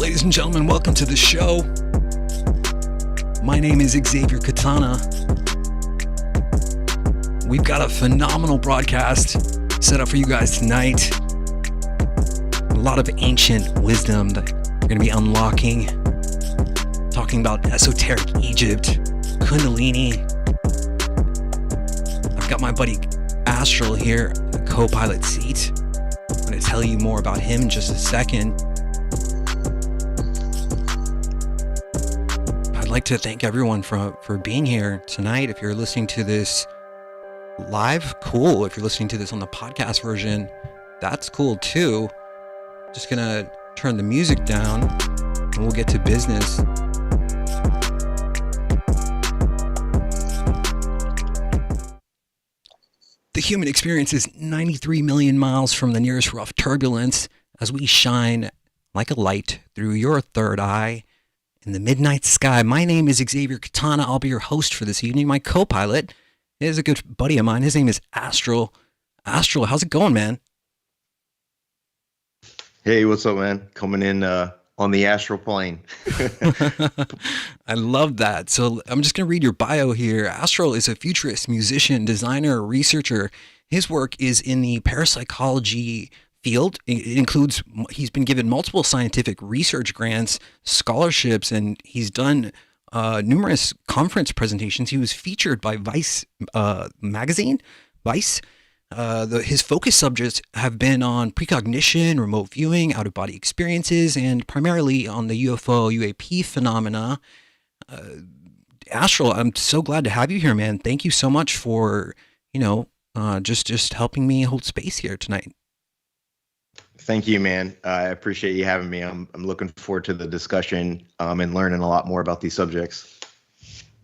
Ladies and gentlemen, welcome to the show. My name is Xavier Katana. We've got a phenomenal broadcast set up for you guys tonight. A lot of ancient wisdom that we're going to be unlocking. Talking about esoteric Egypt, Kundalini. I've got my buddy Astral here, the co-pilot seat. I'm going to tell you more about him in just a second. I'd like to thank everyone for being here tonight. If you're listening to this live, cool. If you're listening to this on the podcast version, that's cool too. Just gonna turn the music down and we'll get to business. The human experience is 93 million miles from the nearest rough turbulence as we shine like a light through your third eye in the midnight sky. My name is Xavier Katana. I'll be your host for this evening. My co-pilot is a good buddy of mine. His name is Astral. Astral, how's it going, man? Hey, what's up, man? Coming in on the astral plane. I love that. So I'm just going to read your bio here. Astral is a futurist, musician, designer, researcher. His work is in the parapsychology field. It includes, he's been given multiple scientific research grants, scholarships, and he's done numerous conference presentations. He was featured by Vice magazine, Vice. His focus subjects have been on precognition, remote viewing, out-of-body experiences, and primarily on the UFO, UAP phenomena. Astral, I'm so glad to have you here, man. Thank you so much for, just helping me hold space here tonight. Thank you, man. I appreciate you having me. I'm looking forward to the discussion and learning a lot more about these subjects.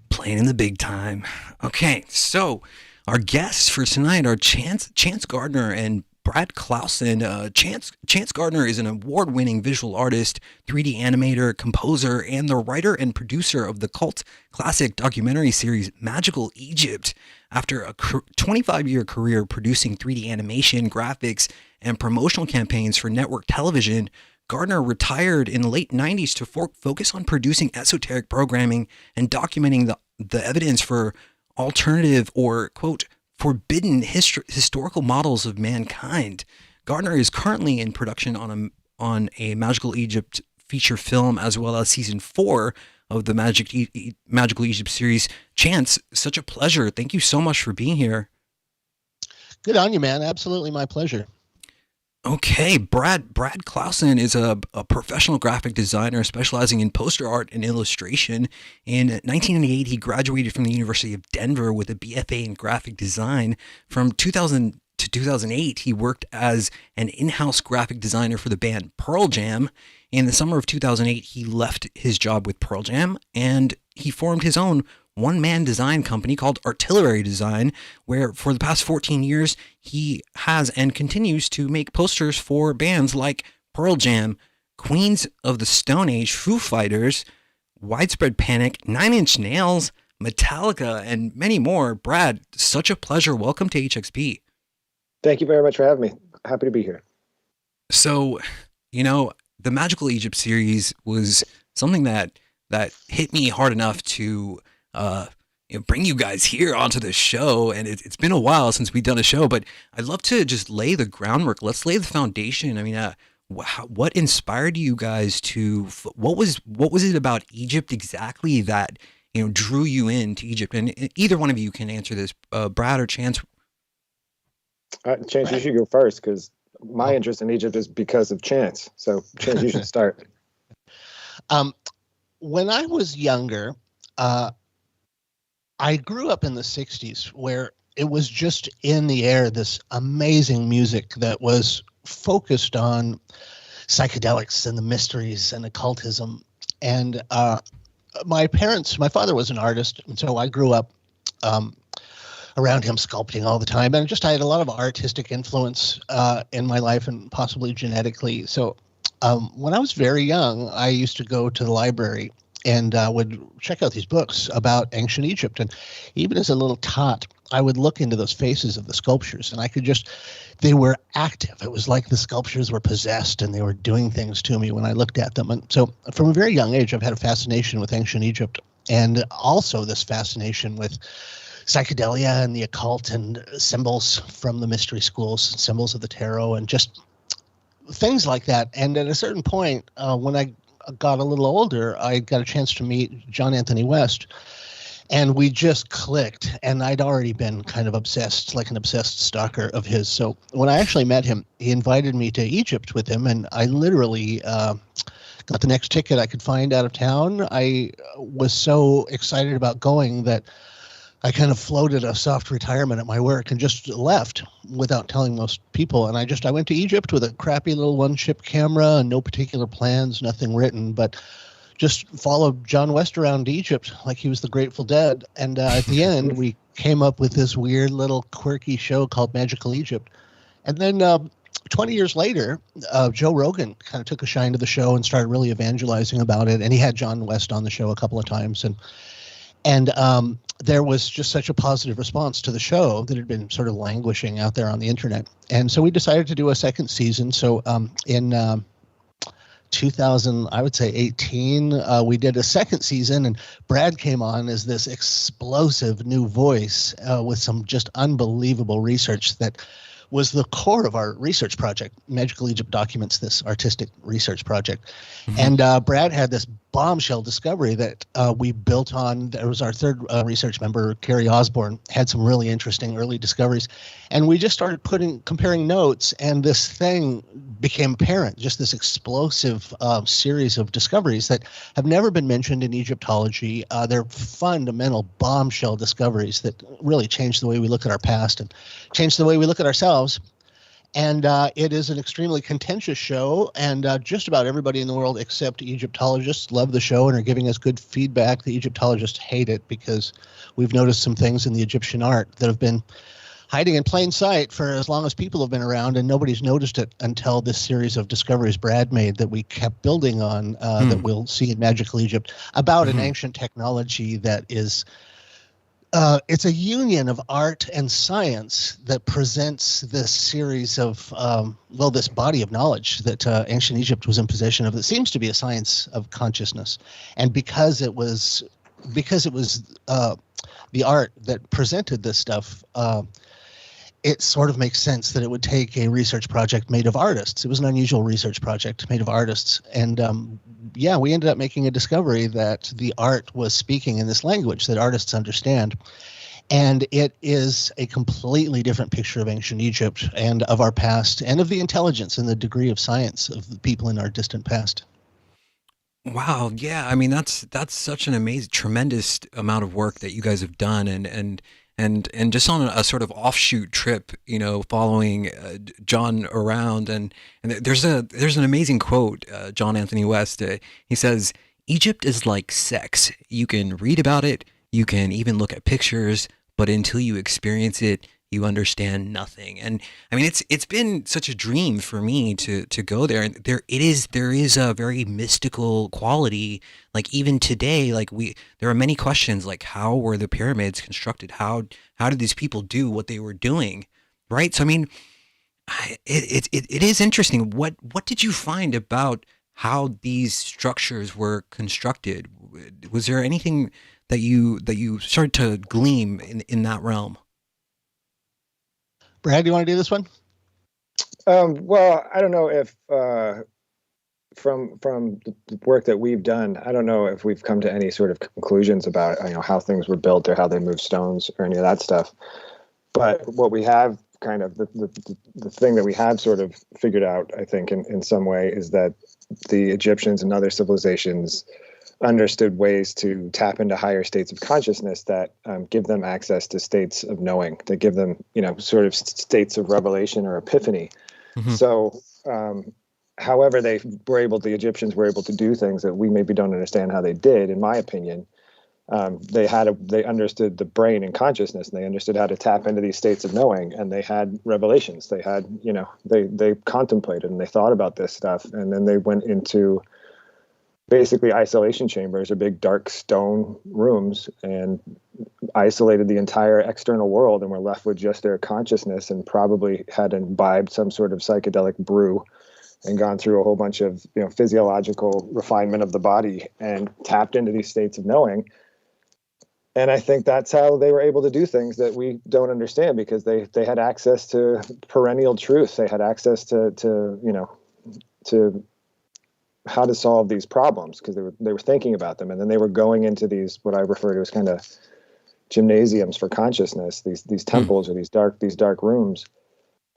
Playing in the big time. Okay, so our guests for tonight are Chance Gardner and Brad Klausen. Chance Gardner is an award-winning visual artist, 3D animator, composer, and the writer and producer of the cult classic documentary series Magical Egypt. After a 25-year career producing 3D animation, graphics, and promotional campaigns for network television, Gardner retired in the late 90s to focus on producing esoteric programming and documenting the evidence for alternative or, quote, forbidden historical models of mankind. Gardner is currently in production on a Magical Egypt feature film, as well as season 4 of the Magical Egypt series. Chance, such a pleasure. Thank you so much for being here. Good on you, man. Absolutely my pleasure. Okay, Brad Klausen is a professional graphic designer specializing in poster art and illustration. In 1998, he graduated from the University of Denver with a BFA in graphic design. From 2000 to 2008, he worked as an in-house graphic designer for the band Pearl Jam. In the summer of 2008, he left his job with Pearl Jam and he formed his own one-man design company called Artillery Design, where for the past 14 years, he has and continues to make posters for bands like Pearl Jam, Queens of the Stone Age, Foo Fighters, Widespread Panic, Nine Inch Nails, Metallica, and many more. Brad, such a pleasure. Welcome to HXP. Thank you very much for having me. Happy to be here. So, the Magical Egypt series was something that hit me hard enough to bring you guys here onto the show, and it's been a while since we've done a show, but I'd love to just lay the groundwork. Let's lay the foundation. I mean, what inspired you guys to? What was it about Egypt exactly that drew you into Egypt? And either one of you can answer this, Brad or Chance. Chance, you should go first because my interest in Egypt is because of Chance. So, Chance, you should start. When I was younger, I grew up in the 60s where it was just in the air, this amazing music that was focused on psychedelics and the mysteries and occultism. And my father was an artist, and so I grew up around him sculpting all the time. And I had a lot of artistic influence in my life and possibly genetically. So when I was very young, I used to go to the library and would check out these books about ancient Egypt. And even as a little tot, I would look into those faces of the sculptures, and they were active. It was like the sculptures were possessed and they were doing things to me when I looked at them. And so from a very young age, I've had a fascination with ancient Egypt, and also this fascination with psychedelia and the occult and symbols from the mystery schools, symbols of the tarot, and just things like that. And at a certain point, when I got a little older, I got a chance to meet John Anthony West, and we just clicked. And I'd already been kind of obsessed, like an obsessed stalker of his. So when I actually met him, he invited me to Egypt with him, and I literally got the next ticket I could find out of town. I was so excited about going that I kind of floated a soft retirement at my work and just left without telling most people. And I went to Egypt with a crappy little one-chip camera and no particular plans, nothing written, but just followed John West around Egypt like he was the Grateful Dead. And at the end, we came up with this weird little quirky show called Magical Egypt. And then 20 years later, Joe Rogan kind of took a shine to the show and started really evangelizing about it. And he had John West on the show a couple of times. And there was just such a positive response to the show that had been sort of languishing out there on the internet. And so we decided to do a second season. So in 2000, I would say 18, we did a second season, and Brad came on as this explosive new voice with some just unbelievable research that was the core of our research project. Magical Egypt documents this artistic research project. Mm-hmm. And Brad had this bombshell discovery that we built on. There was our third research member, Carrie Osborne, had some really interesting early discoveries. And we just started comparing notes, and this thing became apparent, just this explosive series of discoveries that have never been mentioned in Egyptology. They're fundamental bombshell discoveries that really changed the way we look at our past and changed the way we look at ourselves. And it is an extremely contentious show, and just about everybody in the world except Egyptologists love the show and are giving us good feedback. The Egyptologists hate it because we've noticed some things in the Egyptian art that have been hiding in plain sight for as long as people have been around, and nobody's noticed it until this series of discoveries Brad made that we kept building on, that we'll see in Magical Egypt, about an ancient technology that is it's a union of art and science that presents this series of, this body of knowledge that ancient Egypt was in possession of. That seems to be a science of consciousness. And because it was the art that presented this stuff, it sort of makes sense that it would take a research project made of artists. It was an unusual research project made of artists. And we ended up making a discovery that the art was speaking in this language that artists understand. And it is a completely different picture of ancient Egypt and of our past and of the intelligence and the degree of science of the people in our distant past. Wow. Yeah. I mean, that's such an amazing, tremendous amount of work that you guys have done, and just on a sort of offshoot trip, following John around, and there's an amazing quote, John Anthony West. He says, "Egypt is like sex. You can read about it, you can even look at pictures, but until you experience it, you understand nothing." And I mean, it's been such a dream for me to go there, and there is a very mystical quality. Like even today, there are many questions, like how were the pyramids constructed? How did these people do what they were doing, right? So I mean, it is interesting. What did you find about how these structures were constructed? Was there anything that you started to glean in that realm? Brad, do you want to do this one? Well, I don't know if from the work that we've done, I don't know if we've come to any sort of conclusions about how things were built or how they moved stones or any of that stuff. But what we have kind of the thing that we have sort of figured out, I think, in some way, is that the Egyptians and other civilizations understood ways to tap into higher states of consciousness that give them access to states of knowing, that give them, sort of states of revelation or epiphany. Mm-hmm. So, however the Egyptians were able to do things that we maybe don't understand how they did, in my opinion, they understood the brain and consciousness, and they understood how to tap into these states of knowing, and they had revelations. They had, they contemplated and they thought about this stuff, and then they went into basically isolation chambers, or big dark stone rooms, and isolated the entire external world, and were left with just their consciousness, and probably had imbibed some sort of psychedelic brew and gone through a whole bunch of physiological refinement of the body and tapped into these states of knowing. And I think that's how they were able to do things that we don't understand, because they had access to perennial truth. They had access to how to solve these problems, because they were thinking about them, and then they were going into these, what I refer to as kind of gymnasiums for consciousness, these temples or these dark rooms,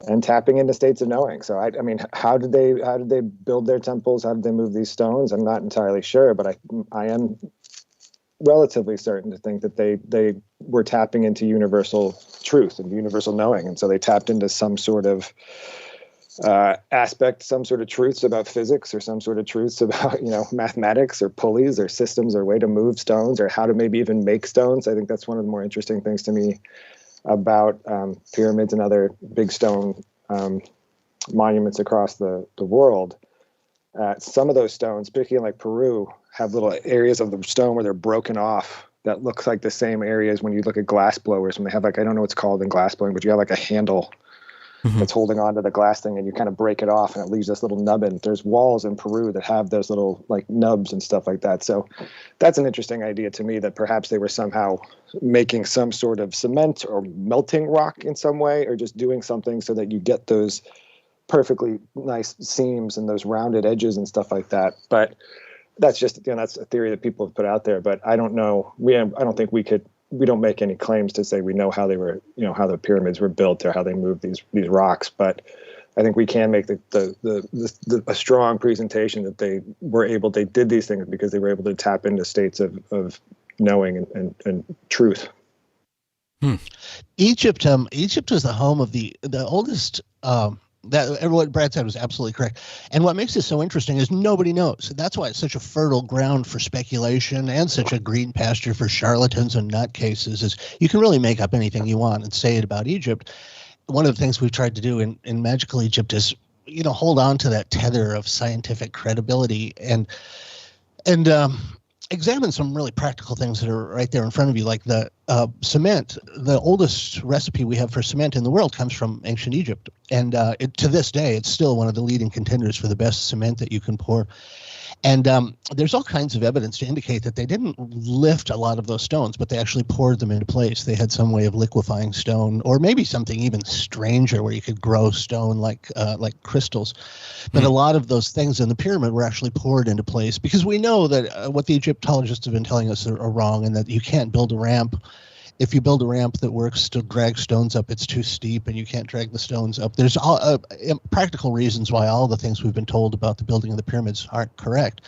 and tapping into states of knowing. So I mean, how did they build their temples? How did they move these stones? I'm not entirely sure, but I am relatively certain to think that they were tapping into universal truth and universal knowing, and so they tapped into some sort of aspect, some sort of truths about physics, or some sort of truths about mathematics, or pulleys, or systems, or way to move stones, or how to maybe even make stones. I think that's one of the more interesting things to me about pyramids and other big stone monuments across the world. Some of those stones, particularly in like Peru, have little areas of the stone where they're broken off that looks like the same areas when you look at glass blowers, when they have, like, I don't know what's called in glass blowing, but you have like a handle that's holding on to the glass thing, and you kind of break it off and it leaves this little nubbin. There's walls in Peru that have those little like nubs and stuff like that. So that's an interesting idea to me, that perhaps they were somehow making some sort of cement or melting rock in some way, or just doing something so that you get those perfectly nice seams and those rounded edges and stuff like that. But that's just, that's a theory that people have put out there, but I don't know. I don't think we don't make any claims to say we know how they were, how the pyramids were built or how they moved these rocks. But I think we can make a strong presentation that they did these things because they were able to tap into states of knowing and truth. Egypt was the home of the oldest. That what Brad said was absolutely correct. And what makes it so interesting is nobody knows. That's why it's such a fertile ground for speculation and such a green pasture for charlatans and nutcases. Is you can really make up anything you want and say it about Egypt. One of the things we've tried to do in Magical Egypt is, hold on to that tether of scientific credibility and examine some really practical things that are right there in front of you, like the cement. The oldest recipe we have for cement in the world comes from ancient Egypt. And to this day, it's still one of the leading contenders for the best cement that you can pour. And there's all kinds of evidence to indicate that they didn't lift a lot of those stones, but they actually poured them into place. They had some way of liquefying stone, or maybe something even stranger where you could grow stone like crystals. But a lot of those things in the pyramid were actually poured into place, because we know that what the Egyptologists have been telling us are wrong, and that you can't build a ramp. If you build a ramp that works to drag stones up, it's too steep and you can't drag the stones up. There's all practical reasons why all the things we've been told about the building of the pyramids aren't correct.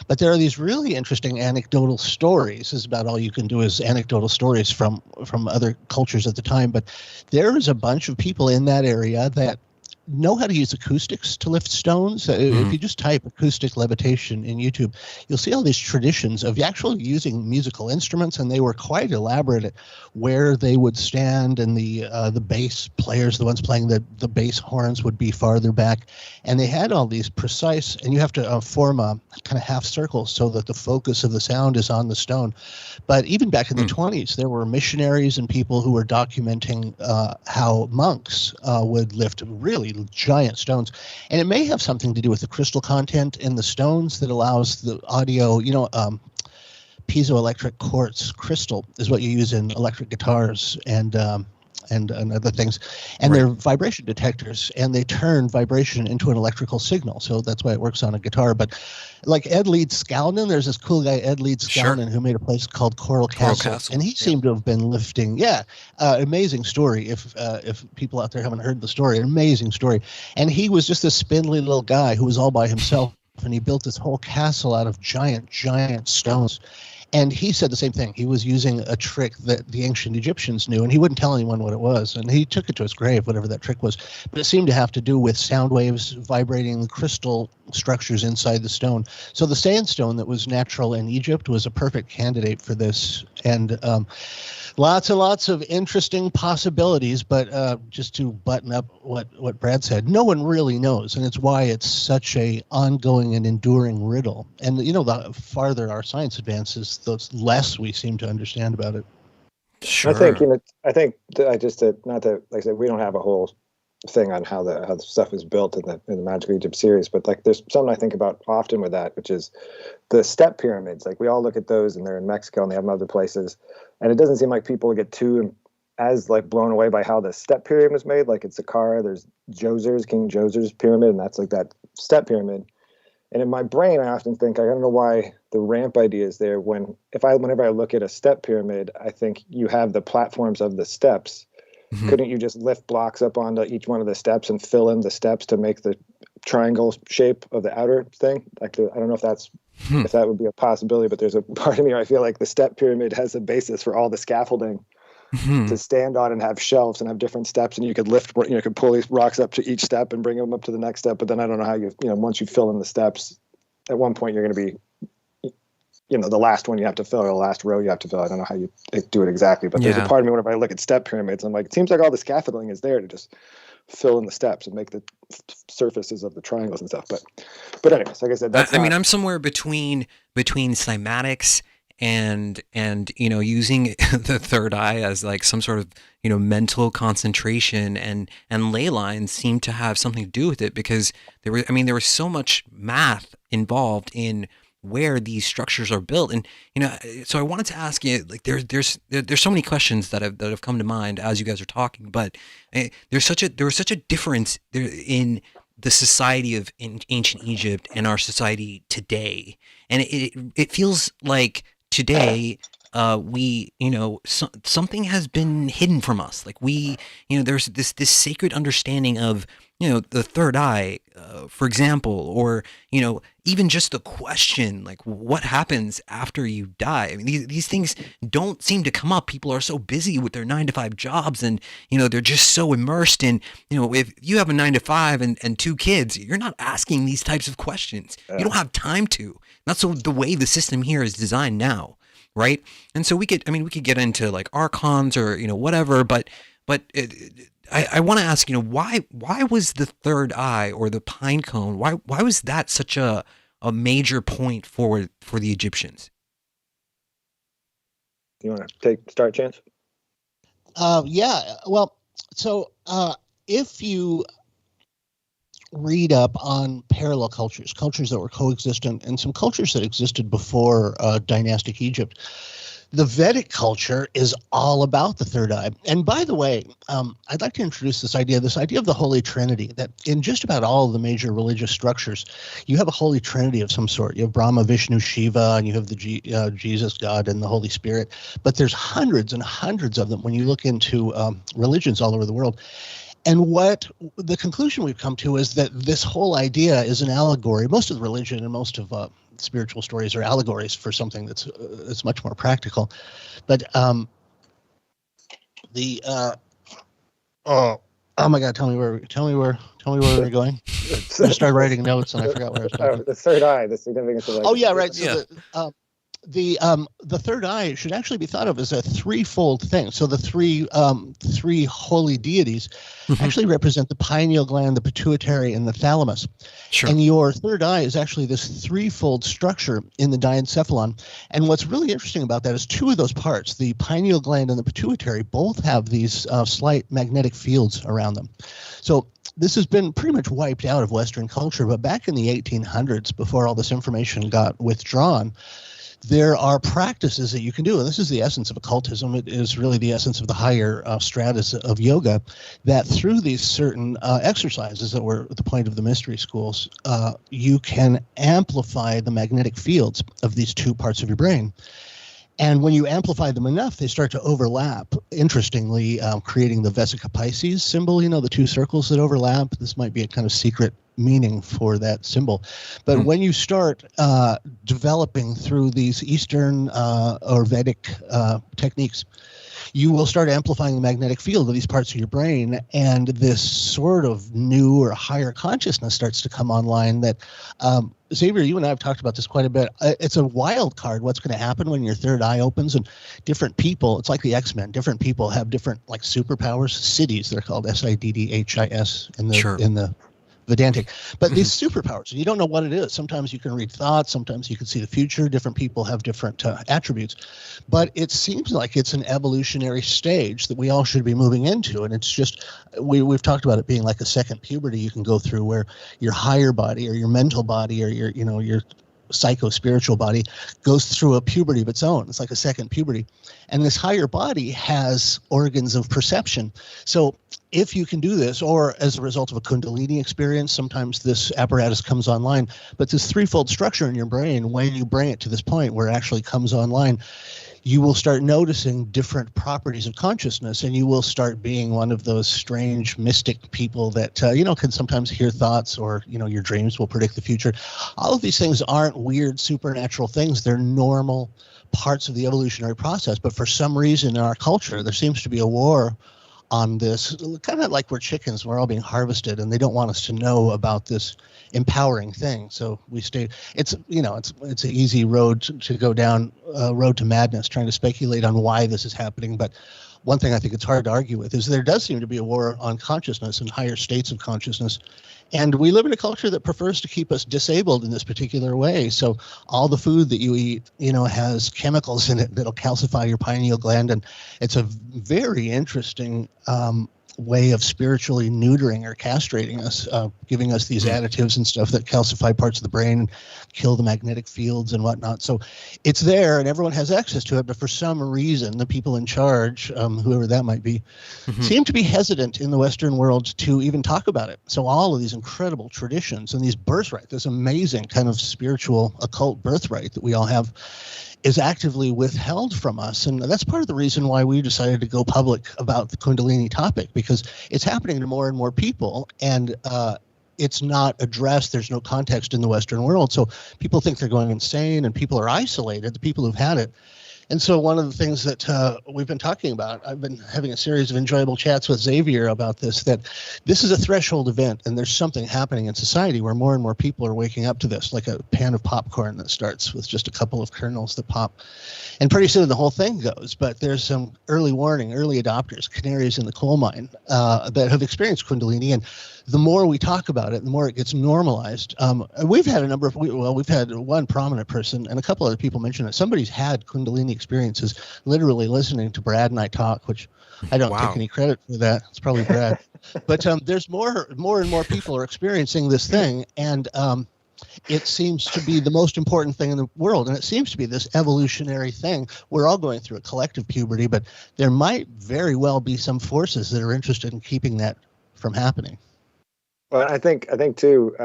But there are these really interesting anecdotal stories. This is about all you can do is anecdotal stories from other cultures at the time. But there is a bunch of people in that area that know how to use acoustics to lift stones. If you just type acoustic levitation in YouTube, you'll see all these traditions of actually using musical instruments, and they were quite elaborate at where they would stand, and the bass players, the ones playing the bass horns, would be farther back, and they had all these precise, and you have to form a kind of half circle so that the focus of the sound is on the stone. But even back in the 20s, there were missionaries and people who were documenting how monks would lift really giant stones. And it may have something to do with the crystal content in the stones that allows the audio, piezoelectric quartz crystal is what you use in electric guitars and other things. And they're vibration detectors, and they turn vibration into an electrical signal. So that's why it works on a guitar. But like Ed Leeds Scowden, there's this cool guy, Ed Leeds Scowden, who made a place called Coral Castle. And he seemed to have been lifting, amazing story. If people out there haven't heard the story, an amazing story. And he was just this spindly little guy who was all by himself, and he built this whole castle out of giant stones. And he said the same thing. He was using a trick that the ancient Egyptians knew, and he wouldn't tell anyone what it was. And he took it to his grave, whatever that trick was. But it seemed to have to do with sound waves vibrating the crystal structures inside the stone. So the sandstone that was natural in Egypt was a perfect candidate for this. And lots and lots of interesting possibilities, but just to button up what Brad said, no one really knows, and it's why it's such a ongoing and enduring riddle. And the farther our science advances, the less we seem to understand about it. Sure. I think not that, like I said, we don't have a whole thing on how the stuff is built in the Magical Egypt series, but like there's something I think about often with that, which is the step pyramids. Like we all look at those, and they're in Mexico, and they have them other places, and it doesn't seem like people get too as like blown away by how the step pyramid was made. Like it's Saqqara, there's King Djoser's pyramid, and that's like that step pyramid. And in my brain, I often think, I don't know why the ramp idea is there. Whenever I look at a step pyramid, I think you have the platforms of the steps. Mm-hmm. Couldn't you just lift blocks up onto each one of the steps and fill in the steps to make the triangle shape of the outer thing? I don't know if if that would be a possibility, but there's a part of me where I feel like the step pyramid has a basis for all the scaffolding to stand on and have shelves and have different steps, and you could could pull these rocks up to each step and bring them up to the next step. But then I don't know how once you fill in the steps, at one point you're going to be, the last one you have to fill, or the last row you have to fill. I don't know how you do it exactly, but there's a part of me whenever I look at step pyramids, I'm like, it seems like all the scaffolding is there to just fill in the steps and make the surfaces of the triangles and stuff. But anyways, like I said, I'm somewhere between cymatics and using the third eye as like some sort of mental concentration, and ley lines seem to have something to do with it, because there was so much math involved in where these structures are built. And so I wanted to ask you, like, there's so many questions that have come to mind as you guys are talking, but there was such a difference in the society of ancient Egypt and our society today, and it feels like today something has been hidden from us. Like there's this sacred understanding of the third eye, for example, or even just the question, like, what happens after you die? I mean, these things don't seem to come up. People are so busy with their 9-to-5 jobs, and they're just so immersed in if you have a 9-to-5 and 2 kids, you're not asking these types of questions. You don't have time to. That's the way the system here is designed now, right? And so we could get into like archons or whatever, but I want to ask, why was the third eye or the pine cone, why was that such a major point for the Egyptians? You want to start, Chance? Yeah. Well, so if you read up on parallel cultures that were coexistent, and some cultures that existed before dynastic Egypt, the Vedic culture is all about the third eye. And by the way, I'd like to introduce this idea of the Holy Trinity, that in just about all of the major religious structures, you have a Holy Trinity of some sort. You have Brahma, Vishnu, Shiva, and you have the Jesus, God, and the Holy Spirit. But there's hundreds and hundreds of them when you look into religions all over the world. And what the conclusion we've come to is that this whole idea is an allegory. Most of the religion and most of spiritual stories are allegories for something that's much more practical. But oh my God, tell me where we're going. I started writing notes and I forgot where I was going. The third eye, the significance of. Oh yeah, right. So the third eye should actually be thought of as a threefold thing. So the three holy deities actually represent the pineal gland, the pituitary, and the thalamus. Sure. And your third eye is actually this threefold structure in the diencephalon. And what's really interesting about that is 2 of those parts, the pineal gland and the pituitary, both have these slight magnetic fields around them. So this has been pretty much wiped out of Western culture, but back in the 1800s, before all this information got withdrawn, there are practices that you can do, and this is the essence of occultism. It is really the essence of the higher stratus of yoga, that through these certain exercises that were the point of the mystery schools, you can amplify the magnetic fields of these 2 parts of your brain. And when you amplify them enough, they start to overlap, interestingly, creating the Vesica Pisces symbol, the 2 circles that overlap. This might be a kind of secret meaning for that symbol. But when you start developing through these Eastern or Vedic techniques, you will start amplifying the magnetic field of these parts of your brain, and this sort of new or higher consciousness starts to come online that Xavier, you and I have talked about this quite a bit. It's a wild card what's going to happen when your third eye opens, and different people, it's like the X-Men, different people have different like superpowers, cities, they're called SIDDHIS in the Vedantic. But these superpowers, and you don't know what it is. Sometimes you can read thoughts, sometimes you can see the future. Different people have different attributes. But it seems like it's an evolutionary stage that we all should be moving into. And it's just, we've talked about it being like a second puberty you can go through, where your higher body or your mental body or your psycho-spiritual body goes through a puberty of its own. It's like a second puberty. And this higher body has organs of perception. So if you can do this, or as a result of a Kundalini experience, sometimes this apparatus comes online, but this threefold structure in your brain, when you bring it to this point where it actually comes online, you will start noticing different properties of consciousness, and you will start being one of those strange mystic people that, can sometimes hear thoughts, or, your dreams will predict the future. All of these things aren't weird supernatural things. They're normal parts of the evolutionary process. But for some reason in our culture, there seems to be a war on this, kind of like we're chickens, we're all being harvested, and they don't want us to know about this empowering thing. So we stay. It's an easy road to go down, road to madness, trying to speculate on why this is happening. But one thing I think it's hard to argue with is there does seem to be a war on consciousness and higher states of consciousness. And we live in a culture that prefers to keep us disabled in this particular way. So all the food that you eat, has chemicals in it that'll calcify your pineal gland. And it's a very interesting way of spiritually neutering or castrating us, giving us these additives and stuff that calcify parts of the brain and kill the magnetic fields and whatnot. So it's there and everyone has access to it. But for some reason, the people in charge, whoever that might be, seem to be hesitant in the Western world to even talk about it. So all of these incredible traditions and these birthright, this amazing kind of spiritual occult birthright that we all have, is actively withheld from us. And that's part of the reason why we decided to go public about the Kundalini topic, because it's happening to more and more people, and it's not addressed. There's no context in the Western world. So people think they're going insane, and people are isolated, the people who've had it. And so one of the things that we've been talking about, I've been having a series of enjoyable chats with Xavier about this, that this is a threshold event, and there's something happening in society where more and more people are waking up to this, like a pan of popcorn that starts with just a couple of kernels that pop. And pretty soon the whole thing goes. But there's some early warning, early adopters, canaries in the coal mine that have experienced Kundalini. And the more we talk about it, the more it gets normalized. We've had we've had one prominent person and a couple other people mention it. Somebody's had Kundalini experiences literally listening to Brad and I talk, which I don't take any credit for that. It's probably Brad. But there's more and more people are experiencing this thing. And it seems to be the most important thing in the world. And it seems to be this evolutionary thing. We're all going through a collective puberty, but there might very well be some forces that are interested in keeping that from happening. Well, I think too,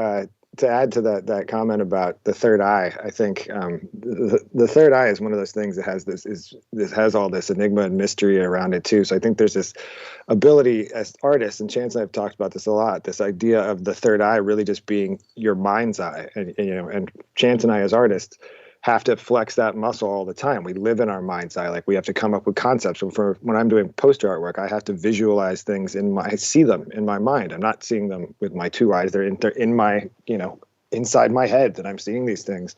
to add to that comment about the third eye, I think the third eye is one of those things that has all this enigma and mystery around it too. So I think there's this ability as artists, and Chance and I have talked about this a lot, this idea of the third eye really just being your mind's eye, and Chance and I as artists have to flex that muscle all the time. We live in our mind's eye. Like we have to come up with concepts. So for when I'm doing poster artwork, I have to visualize things I see them in my mind. I'm not seeing them with my two eyes. They're in my, inside my head that I'm seeing these things.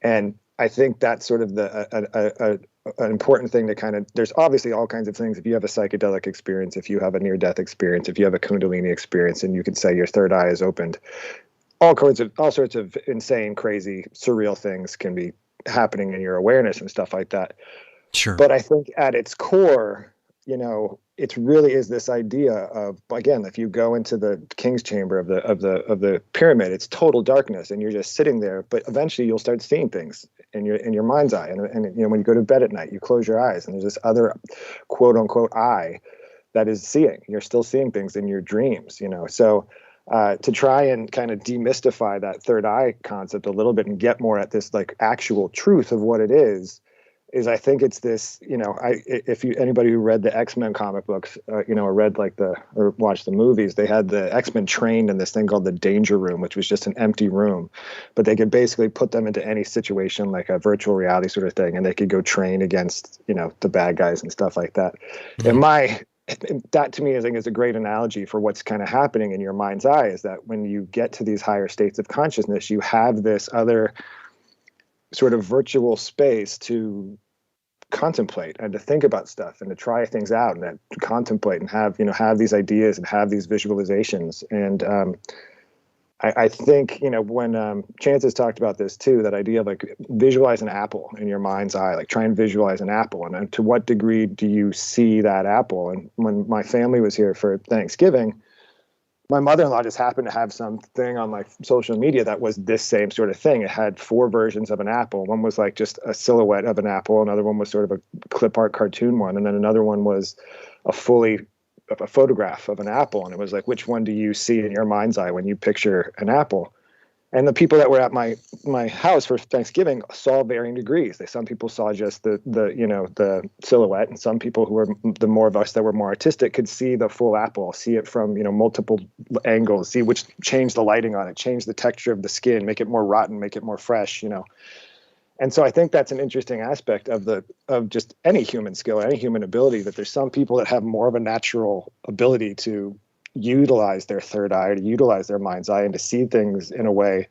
And I think that's sort of an important thing to kind of, there's obviously all kinds of things. If you have a psychedelic experience, if you have a near-death experience, if you have a Kundalini experience, and you could say your third eye is opened, all sorts of insane, crazy, surreal things can be happening in your awareness and stuff like that. Sure. But I think at its core, it really is this idea of, again, if you go into the king's chamber of the pyramid, it's total darkness, and you're just sitting there. But eventually, you'll start seeing things in your mind's eye, and when you go to bed at night, you close your eyes, and there's this other quote unquote eye that is seeing. You're still seeing things in your dreams, So to try and kind of demystify that third eye concept a little bit and get more at this like actual truth of what it is, is I think it's this, if anybody who read the X-Men comic books, or read or watched the movies, they had the X-Men trained in this thing called the Danger Room, which was just an empty room, but they could basically put them into any situation, like a virtual reality sort of thing, and they could go train against, the bad guys and stuff like that. And that to me, I think, is a great analogy for what's kind of happening in your mind's eye, is that when you get to these higher states of consciousness, you have this other sort of virtual space to contemplate and to think about stuff and to try things out and to contemplate and have these ideas and have these visualizations. And I think, when Chance has talked about this too, that idea of like visualize an apple in your mind's eye, like try and visualize an apple. And to what degree do you see that apple? And when my family was here for Thanksgiving, my mother-in-law just happened to have something on like social media that was this same sort of thing. It had 4 versions of an apple. One was like just a silhouette of an apple. Another one was sort of a clip art cartoon one. And then another one was a photograph of an apple. And it was like, which one do you see in your mind's eye when you picture an apple? And the people that were at my house for Thanksgiving saw varying degrees. Some people saw just the silhouette, and some people who were the more of us that were more artistic could see the full apple, see it from multiple angles, see which change the lighting on it, change the texture of the skin, make it more rotten, make it more fresh, And so I think that's an interesting aspect of just any human skill, any human ability, that there's some people that have more of a natural ability to utilize their third eye, or to utilize their mind's eye, and to see things in a way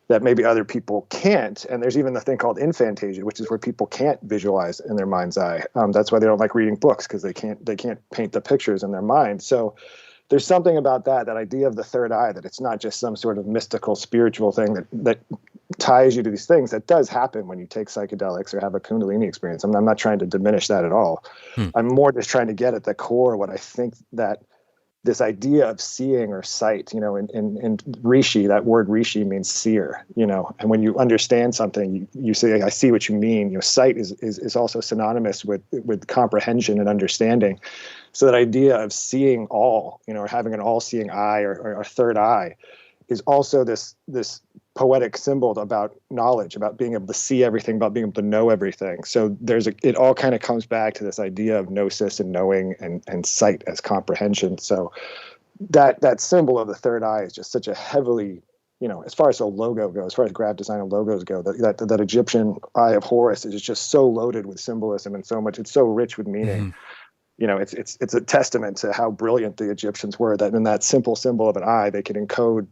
that maybe other people can't. And there's even the thing called infantasia, which is where people can't visualize in their mind's eye. That's why they don't like reading books, because they can't paint the pictures in their mind. So there's something about that idea of the third eye, that it's not just some sort of mystical spiritual thing that ties you to these things. That does happen when you take psychedelics or have a Kundalini experience. I'm not trying to diminish that at all. I'm more just trying to get at the core what I think that this idea of seeing or sight, in Rishi, that word Rishi means seer, and when you understand something, you say, I see what you mean. Sight is also synonymous with comprehension and understanding. So that idea of seeing all, or having an all-seeing eye or a third eye, is also this poetic symbol about knowledge, about being able to see everything, about being able to know everything. So it all kind of comes back to this idea of gnosis and knowing and sight as comprehension. So that symbol of the third eye is just such a heavily, as far as the logo goes, as far as graphic design and logos go, that Egyptian Eye of Horus is just so loaded with symbolism and so much, it's so rich with meaning. It's a testament to how brilliant the Egyptians were, that in that simple symbol of an eye, they could encode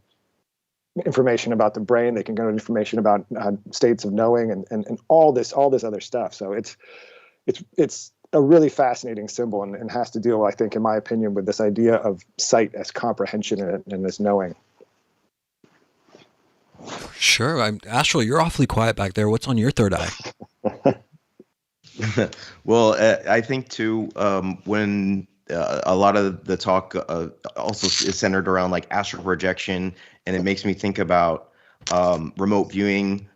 information about the brain, they can go information about states of knowing and all this other stuff. So it's a really fascinating symbol, and has to deal, I think, in my opinion, with this idea of sight as comprehension and this knowing. Sure. Astral, you're awfully quiet back there. What's on your third eye? Well, I think too, when a lot of the talk also is centered around like astral projection, and it makes me think about remote viewing,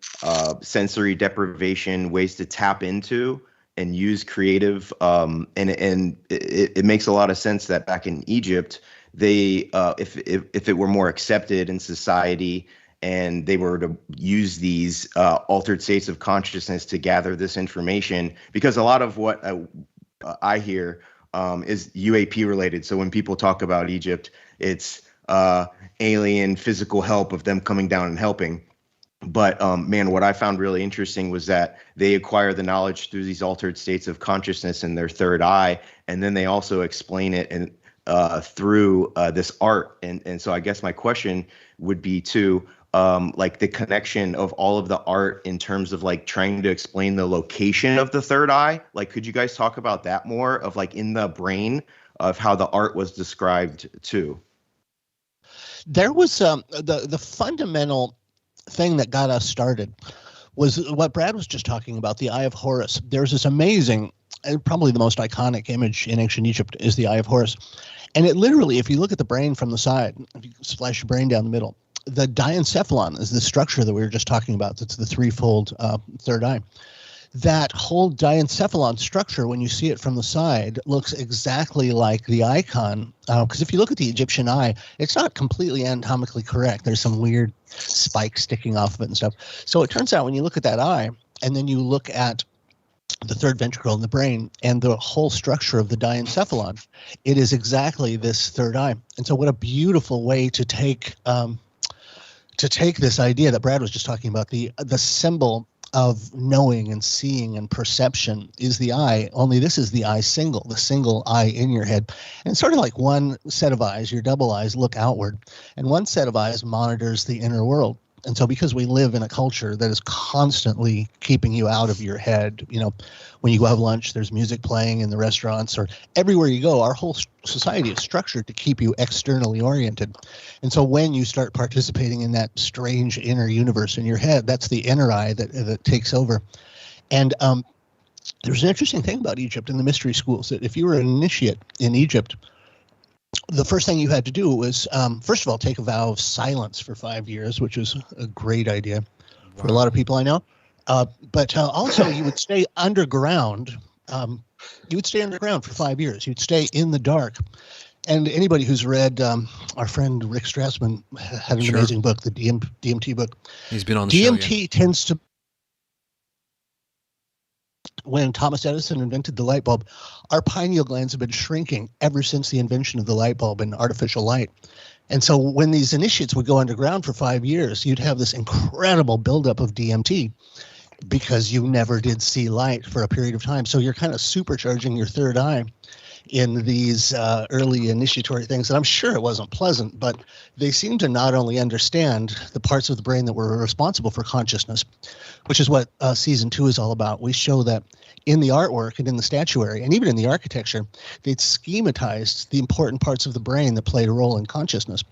sensory deprivation, ways to tap into and use creative. And it makes a lot of sense that back in Egypt, they if it were more accepted in society, and they were to use these altered states of consciousness to gather this information, because a lot of what I hear is UAP related. So when people talk about Egypt, it's alien physical help of them coming down and helping. But man, what I found really interesting was that they acquire the knowledge through these altered states of consciousness in their third eye, and then they also explain it and through this art. And so I guess my question would be to like the connection of all of the art in terms of like trying to explain the location of the third eye. Like, could you guys talk about that more, of like in the brain of how the art was described too? There was the fundamental thing that got us started was what Brad was just talking about, the Eye of Horus. There's this amazing, and probably the most iconic image in ancient Egypt is the Eye of Horus. And it literally, if you look at the brain from the side, if you splash your brain down the middle, the diencephalon is the structure that we were just talking about. That's the threefold third eye. That whole diencephalon structure, when you see it from the side, looks exactly like the icon. Because if you look at the Egyptian eye, it's not completely anatomically correct. There's some weird spikes sticking off of it and stuff. So it turns out when you look at that eye, and then you look at the third ventricle in the brain, and the whole structure of the diencephalon, it is exactly this third eye. And so what a beautiful way to take this idea that Brad was just talking about, the symbol of knowing and seeing and perception is the eye, only this is the eye single, the single eye in your head. And it's sort of like one set of eyes, your double eyes look outward, and one set of eyes monitors the inner world. And so because we live in a culture that is constantly keeping you out of your head, you know, when you go have lunch, there's music playing in the restaurants, or everywhere you go, our whole society is structured to keep you externally oriented. And so when you start participating in that strange inner universe in your head, that's the inner eye that takes over. And there's an interesting thing about Egypt and the mystery schools, that if you were an initiate in Egypt, the first thing you had to do was, first of all, take a vow of silence for 5 years, which was a great idea for a lot of people I know. But also, you would stay underground. You would stay underground for 5 years. You'd stay in the dark. And anybody who's read our friend Rick Strassman had an amazing book, the DMT book. He's been on the show. DMT tends to. When Thomas Edison invented the light bulb, our pineal glands have been shrinking ever since the invention of the light bulb and artificial light. And so when these initiates would go underground for 5 years, you'd have this incredible buildup of DMT because you never did see light for a period of time. So you're kind of supercharging your third eye in these early initiatory things. And I'm sure it wasn't pleasant, but they seem to not only understand the parts of the brain that were responsible for consciousness, which is what season 2 is all about. We show that in the artwork and in the statuary and even in the architecture, they'd schematized the important parts of the brain that played a role in consciousness.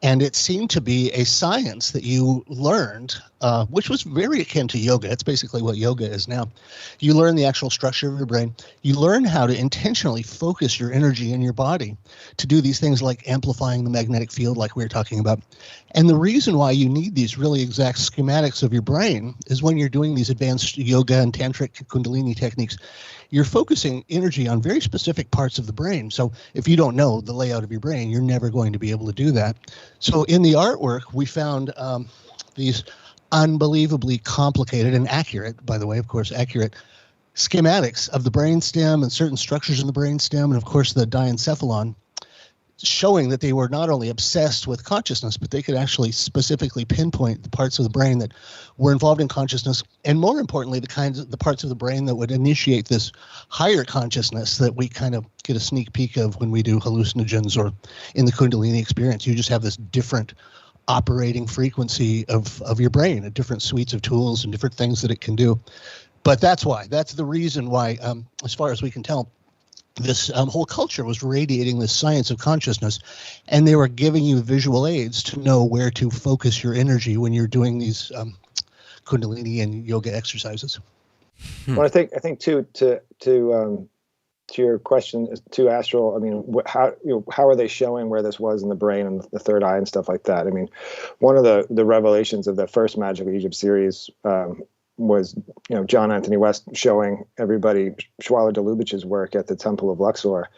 And it seemed to be a science that you learned, which was very akin to yoga. It's basically what yoga is now. You learn the actual structure of your brain. You learn how to intentionally focus your energy in your body to do these things like amplifying the magnetic field, like we were talking about. And the reason why you need these really exact schematics of your brain is when you're doing these advanced yoga and tantric Kundalini techniques, you're focusing energy on very specific parts of the brain. So if you don't know the layout of your brain, you're never going to be able to do that. So in the artwork, we found these unbelievably complicated and accurate, by the way, of course, accurate schematics of the brainstem and certain structures in the brainstem, and of course the diencephalon, showing that they were not only obsessed with consciousness, but they could actually specifically pinpoint the parts of the brain that were involved in consciousness, and more importantly, the parts of the brain that would initiate this higher consciousness that we kind of get a sneak peek of when we do hallucinogens or in the Kundalini experience. You just have this different operating frequency of your brain, different suites of tools and different things that it can do. But that's the reason why, as far as we can tell, this whole culture was radiating this science of consciousness, and they were giving you visual aids to know where to focus your energy when you're doing these Kundalini and yoga exercises. Well, I think too, to your question, to Astral, I mean, how are they showing where this was in the brain and the third eye and stuff like that? I mean, one of the revelations of the first Magical Egypt series was, John Anthony West showing everybody Schwaller de Lubitsch's work at the Temple of Luxor,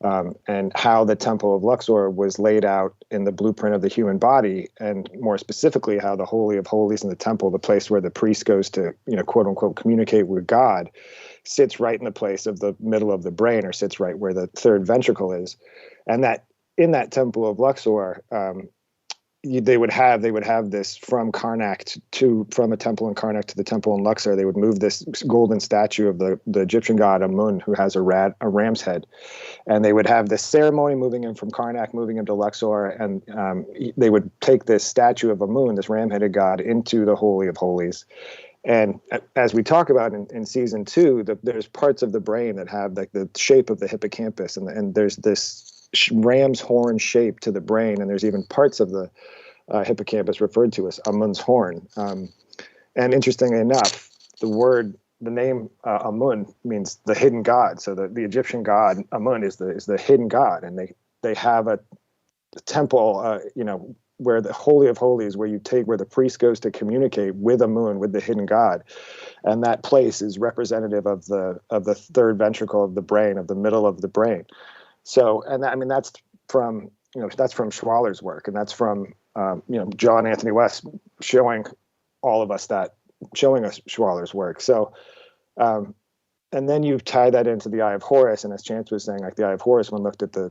and how the Temple of Luxor was laid out in the blueprint of the human body, and more specifically how the Holy of Holies in the temple, the place where the priest goes to, quote unquote, communicate with God, sits right in the place of the middle of the brain, or sits right where the third ventricle is. And that in that Temple of Luxor, they would have this from Karnak from a temple in Karnak to the temple in Luxor. They would move this golden statue of the Egyptian god Amun, who has a ram's head, and they would have this ceremony moving him from Karnak, moving him to Luxor, and they would take this statue of Amun, this ram-headed god, into the Holy of Holies. And as we talk about in season 2, there's parts of the brain that have like the shape of the hippocampus, and there's this ram's horn shape to the brain, and there's even parts of the hippocampus referred to as Amun's horn. And interestingly enough, the name Amun means the hidden god. So the Egyptian god Amun is the hidden god, and they have a temple, where the Holy of Holies, where the priest goes to communicate with Amun, with the hidden god, and that place is representative of the third ventricle of the brain, of the middle of the brain. So, and that's from Schwaller's work, and that's from John Anthony West showing us Schwaller's work. So and then you tie that into the Eye of Horus, and as Chance was saying, like the Eye of Horus, when looked at the,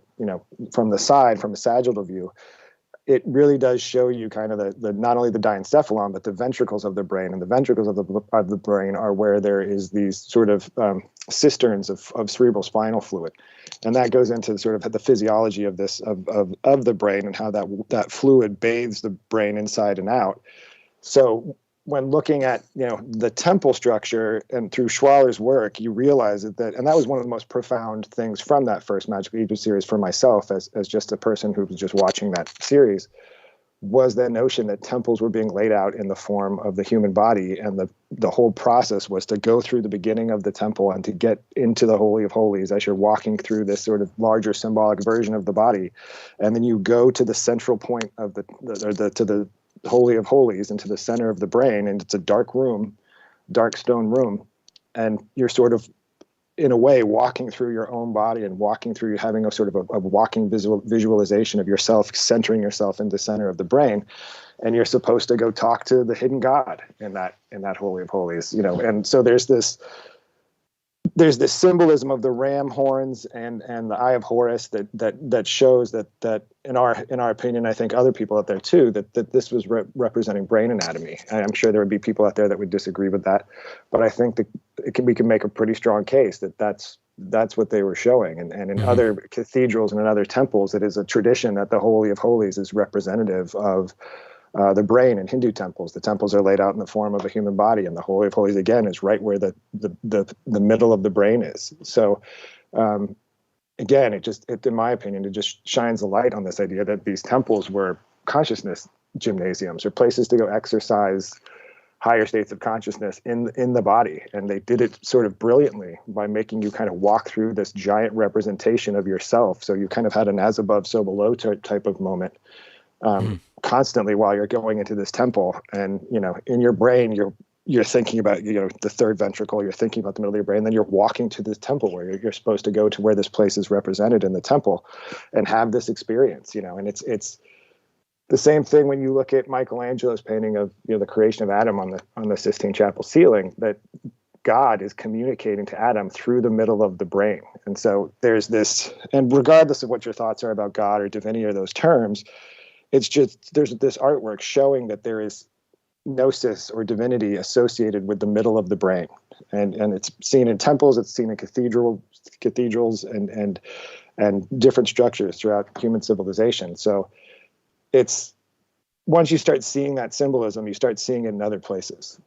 from the side, from a sagittal view, it really does show you kind of the not only the diencephalon, but the ventricles of the brain. And the ventricles of the brain are where there is these sort of cisterns of cerebral spinal fluid. And that goes into sort of the physiology of this, of the brain, and how that fluid bathes the brain inside and out. So when looking at, the temple structure and through Schwaller's work, you realize that, and that was one of the most profound things from that first Magical Ego series for myself, as just a person who was just watching that series, was that notion that temples were being laid out in the form of the human body. And the whole process was to go through the beginning of the temple and to get into the Holy of Holies as you're walking through this sort of larger symbolic version of the body. And then you go to the central point of to the Holy of Holies, into the center of the brain, and it's a dark room, dark stone room, and you're sort of, in a way, walking through your own body and walking through, having a sort of a walking visualization of yourself, centering yourself in the center of the brain, and you're supposed to go talk to the hidden God in that Holy of Holies, and so there's this symbolism of the ram horns and the Eye of Horus that shows that in our opinion, I think other people out there too, that this was representing brain anatomy. And I'm sure there would be people out there that would disagree with that, but I think that we can make a pretty strong case that that's what they were showing. And in other cathedrals and in other temples, it is a tradition that the Holy of Holies is representative of the brain. In Hindu temples, the temples are laid out in the form of a human body, and the Holy of Holies, again, is right where the middle of the brain is. So again, it in my opinion, it just shines a light on this idea that these temples were consciousness gymnasiums, or places to go exercise higher states of consciousness in the body. And they did it sort of brilliantly by making you kind of walk through this giant representation of yourself. So you kind of had an as above, so below type of moment. Constantly while you're going into this temple, and in your brain you're thinking about the third ventricle, you're thinking about the middle of your brain, then you're walking to this temple where you're supposed to go to where this place is represented in the temple and have this experience, and it's the same thing when you look at Michelangelo's painting of the creation of Adam on the Sistine Chapel ceiling, that God is communicating to Adam through the middle of the brain. And so there's this, and regardless of what your thoughts are about God or divinity or those terms, it's just, there's this artwork showing that there is gnosis or divinity associated with the middle of the brain. And it's seen in temples, it's seen in cathedrals and different structures throughout human civilization. So it's, once you start seeing that symbolism, you start seeing it in other places,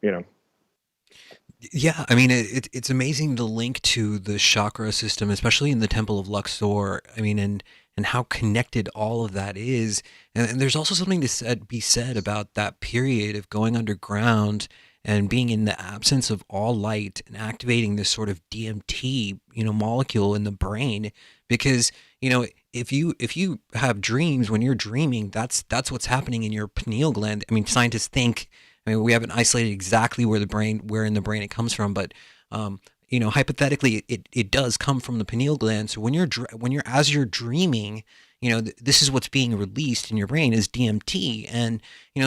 Yeah, I mean, it's amazing to link to the chakra system, especially in the Temple of Luxor. I mean, and how connected all of that is. And there's also something to be said about that period of going underground and being in the absence of all light and activating this sort of DMT, molecule in the brain. Because, if you have dreams, when you're dreaming, that's what's happening in your pineal gland. I mean, scientists think, we haven't isolated exactly where in the brain it comes from, but hypothetically, it does come from the pineal gland. So when as you're dreaming, this is what's being released in your brain is DMT. And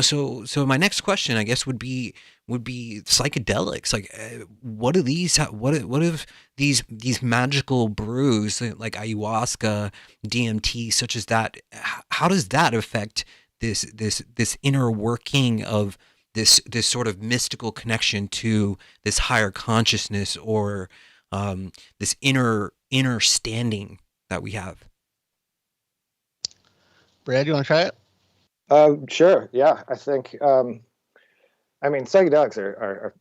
so my next question, I guess, would be psychedelics. Like, what are these? What if these magical brews like ayahuasca, DMT, such as that? How does that affect this inner working of this sort of mystical connection to this higher consciousness, or this inner standing that we have? Brad, you want to try it? Sure. Yeah, I think. Psychedelics are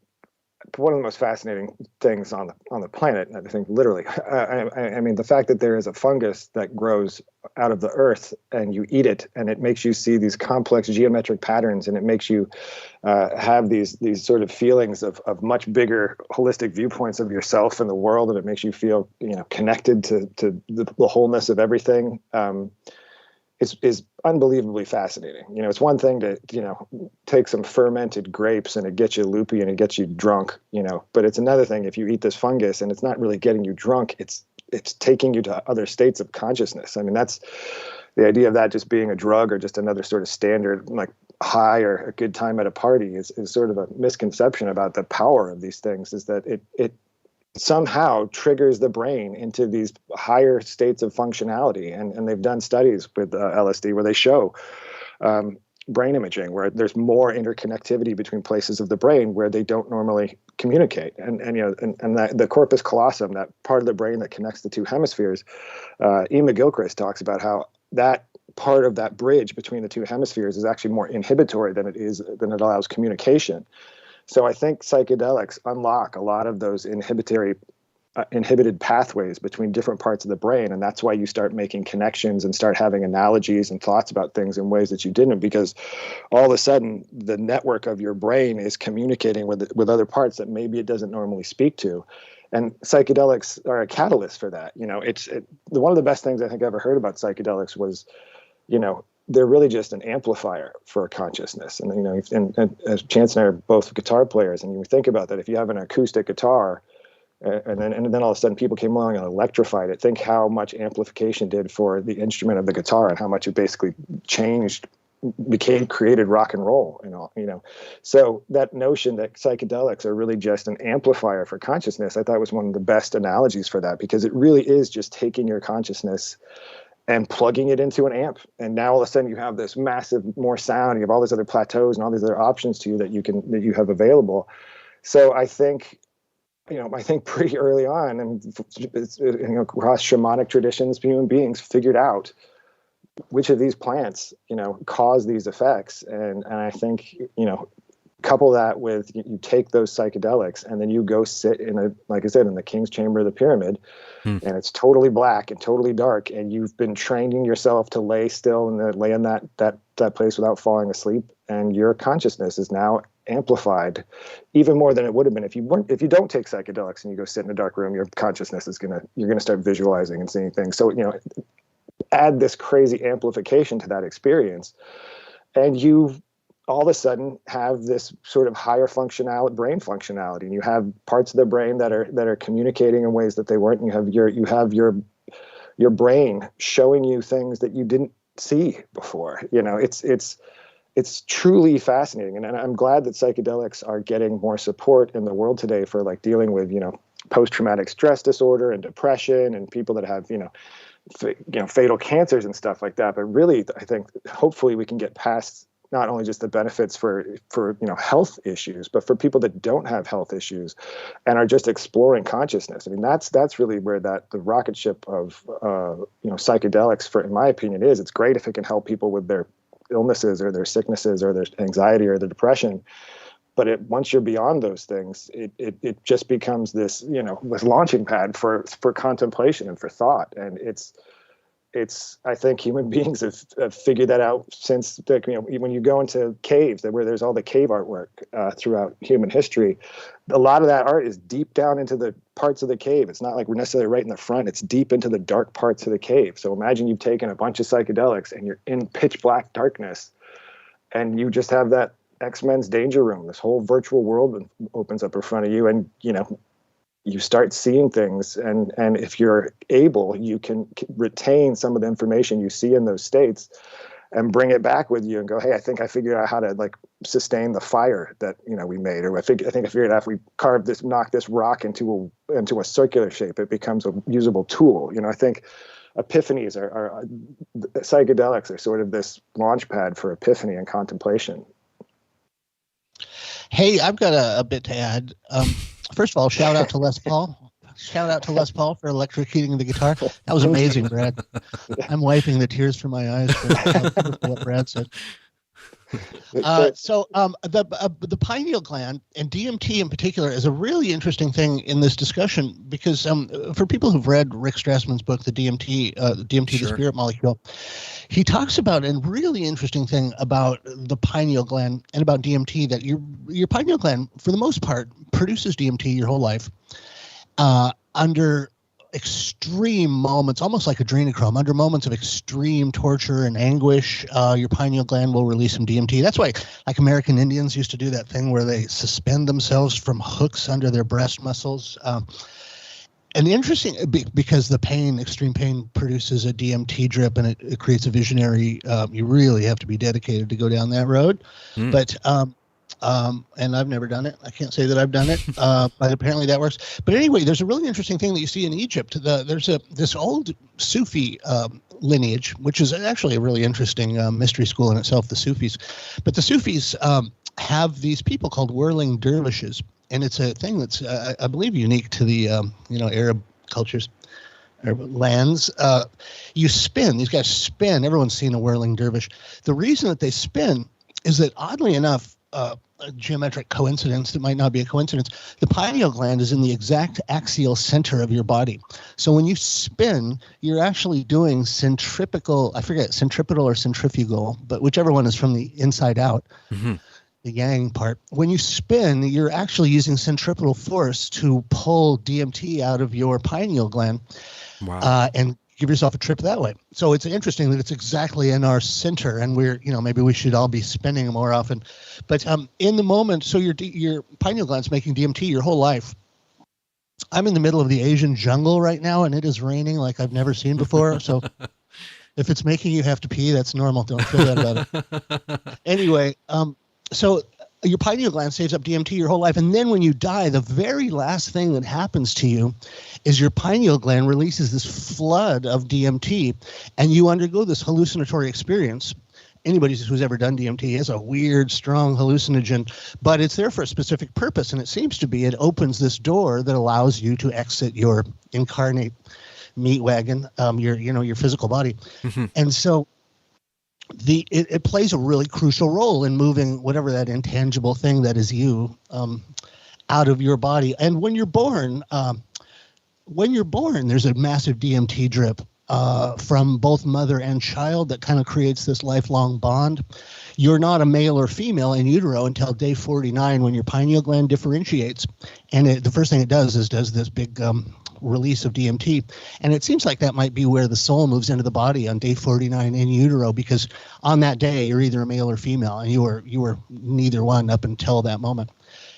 one of the most fascinating things on the planet. I think literally. The fact that there is a fungus that grows out of the earth and you eat it, and it makes you see these complex geometric patterns, and it makes you have these sort of feelings of much bigger holistic viewpoints of yourself and the world, and it makes you feel connected to the wholeness of everything. Is unbelievably fascinating. It's one thing to, take some fermented grapes and it gets you loopy and it gets you drunk, but it's another thing if you eat this fungus and it's not really getting you drunk, it's taking you to other states of consciousness. That's the idea of that just being a drug or just another sort of standard like high or a good time at a party is sort of a misconception about the power of these things, is that it somehow triggers the brain into these higher states of functionality. And they've done studies with LSD where they show brain imaging where there's more interconnectivity between places of the brain where they don't normally communicate. And the corpus callosum, that part of the brain that connects the two hemispheres, E. McGilchrist talks about how that part of that bridge between the two hemispheres is actually more inhibitory than it allows communication. So I think psychedelics unlock a lot of those inhibited pathways between different parts of the brain. And that's why you start making connections and start having analogies and thoughts about things in ways that you didn't, because all of a sudden the network of your brain is communicating with other parts that maybe it doesn't normally speak to. And psychedelics are a catalyst for that. One of the best things I think I ever heard about psychedelics was, they're really just an amplifier for consciousness. And, and as Chance and I are both guitar players, and you think about that, if you have an acoustic guitar, and then all of a sudden people came along and electrified it, think how much amplification did for the instrument of the guitar and how much it basically created rock and roll and all, So that notion that psychedelics are really just an amplifier for consciousness, I thought was one of the best analogies for that, because it really is just taking your consciousness and plugging it into an amp. And now all of a sudden you have this massive more sound, you have all these other plateaus and all these other options to you that you have available. So I think pretty early on, and across shamanic traditions, human beings figured out which of these plants, cause these effects. And I think, couple that with, you take those psychedelics and then you go sit like I said, in the king's chamber of the pyramid, and it's totally black and totally dark. And you've been training yourself to lay still and lay in that place without falling asleep. And your consciousness is now amplified even more than it would have been if you don't take psychedelics and you go sit in a dark room. Your consciousness you're going to start visualizing and seeing things. So, add this crazy amplification to that experience, and you all of a sudden have this sort of higher brain functionality, and you have parts of the brain that are communicating in ways that they weren't. And you have your brain showing you things that you didn't see before. It's truly fascinating, and I'm glad that psychedelics are getting more support in the world today for like dealing with post-traumatic stress disorder and depression and people that have fatal cancers and stuff like that. But really, I think hopefully we can get past not only just the benefits for health issues, but for people that don't have health issues and are just exploring consciousness. I mean, that's really where the rocket ship of psychedelics, in my opinion, is. It's great if it can help people with their illnesses or their sicknesses or their anxiety or their depression. But once you're beyond those things, it just becomes this this launching pad for contemplation and for thought. And I think human beings have figured that out since when you go into caves where there's all the cave artwork throughout human history, a lot of that art is deep down into the parts of the cave. It's not like we're necessarily right in the front. It's deep into the dark parts of the cave. So imagine you've taken a bunch of psychedelics and you're in pitch black darkness, and you just have that X-Men's Danger Room. This whole virtual world opens up in front of you, and you start seeing things, and if you're able, you can retain some of the information you see in those states and bring it back with you and go, hey, I think I figured out how to sustain the fire that we made, or I think I figured out if we knock this rock into a circular shape, it becomes a usable tool. I think epiphanies are psychedelics are sort of this launch pad for epiphany and contemplation. Hey, I've got a bit to add. First of all, shout out to Les Paul. Shout out to Les Paul for electrocuting the guitar. That was amazing, Brad. I'm wiping the tears from my eyes for what Brad said. The pineal gland and DMT in particular is a really interesting thing in this discussion, because for people who've read Rick Strassman's book, The DMT, Sure. The Spirit Molecule, he talks about a really interesting thing about the pineal gland and about DMT, that your pineal gland, for the most part, produces DMT your whole life under extreme moments, almost like adrenochrome. Under moments of extreme torture and anguish, your pineal gland will release some DMT. That's why, like, American Indians used to do that thing where they suspend themselves from hooks under their breast muscles. And interesting, because the extreme pain produces a DMT drip, and it creates a visionary. You really have to be dedicated to go down that road. But And I've never done it. I can't say that I've done it, but apparently that works. But anyway, there's a really interesting thing that you see in Egypt. There's this old Sufi lineage, which is actually a really interesting mystery school in itself, the Sufis. But the Sufis have these people called whirling dervishes, and it's a thing that's, I believe, unique to the Arab cultures. Lands. You spin. These guys spin. Everyone's seen a whirling dervish. The reason that they spin is that, oddly enough, a geometric coincidence that might not be a coincidence, the pineal gland is in the exact axial center of your body. So when you spin, you're actually doing centripetal or centrifugal, but whichever one is from the inside out. Mm-hmm. The yang part. When you spin, you're actually using centripetal force to pull DMT out of your pineal gland. Wow. And give yourself a trip that way. So it's interesting that it's exactly in our center, and we're, maybe we should all be spinning more often. But in the moment, so your pineal gland's making DMT your whole life. I'm in the middle of the Asian jungle right now, and it is raining like I've never seen before. So if it's making you have to pee, that's normal. Don't feel bad about it. Anyway, so your pineal gland saves up DMT your whole life. And then when you die, the very last thing that happens to you is your pineal gland releases this flood of DMT, and you undergo this hallucinatory experience. Anybody who's ever done DMT is a weird, strong hallucinogen, but it's there for a specific purpose. And it seems to be, it opens this door that allows you to exit your incarnate meat wagon, your physical body. Mm-hmm. And so it plays a really crucial role in moving whatever that intangible thing that is you out of your body. And when you're born, there's a massive DMT drip from both mother and child that kind of creates this lifelong bond. You're not a male or female in utero until day 49 when your pineal gland differentiates. And the first thing it does is this big release of DMT. And it seems like that might be where the soul moves into the body on day 49 in utero, because on that day you're either a male or female, and you were neither one up until that moment.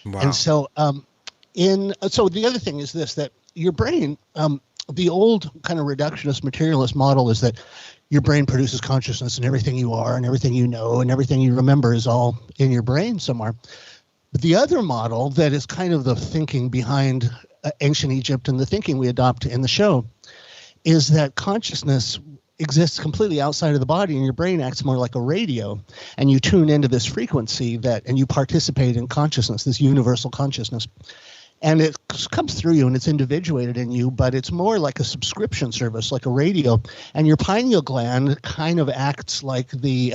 Wow. And so so the other thing is this, that your brain, the old kind of reductionist materialist model is that your brain produces consciousness, and everything you are and everything you know and everything you remember is all in your brain somewhere. But the other model that is kind of the thinking behind ancient Egypt and the thinking we adopt in the show is that consciousness exists completely outside of the body, and your brain acts more like a radio, and you tune into this frequency and you participate in consciousness, this universal consciousness. And it comes through you and it's individuated in you, but it's more like a subscription service, like a radio. And your pineal gland kind of acts like the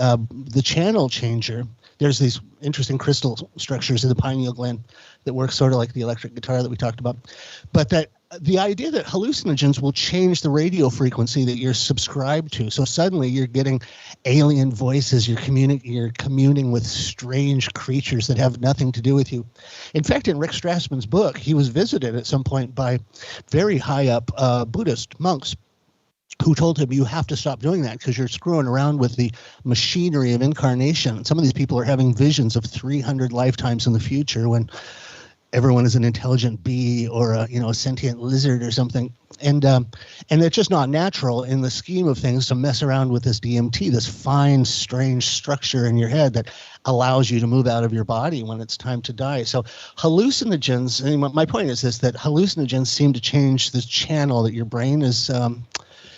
channel changer. There's these interesting crystal structures in the pineal gland that work sort of like the electric guitar that we talked about. But that the idea that hallucinogens will change the radio frequency that you're subscribed to. So suddenly you're getting alien voices, you're communing with strange creatures that have nothing to do with you. In fact, in Rick Strassman's book, he was visited at some point by very high up Buddhist monks who told him, you have to stop doing that because you're screwing around with the machinery of incarnation. Some of these people are having visions of 300 lifetimes in the future when everyone is an intelligent bee or a sentient lizard or something. And it's just not natural in the scheme of things to mess around with this DMT, this fine, strange structure in your head that allows you to move out of your body when it's time to die. So hallucinogens, my point is this, that hallucinogens seem to change this channel that your brain is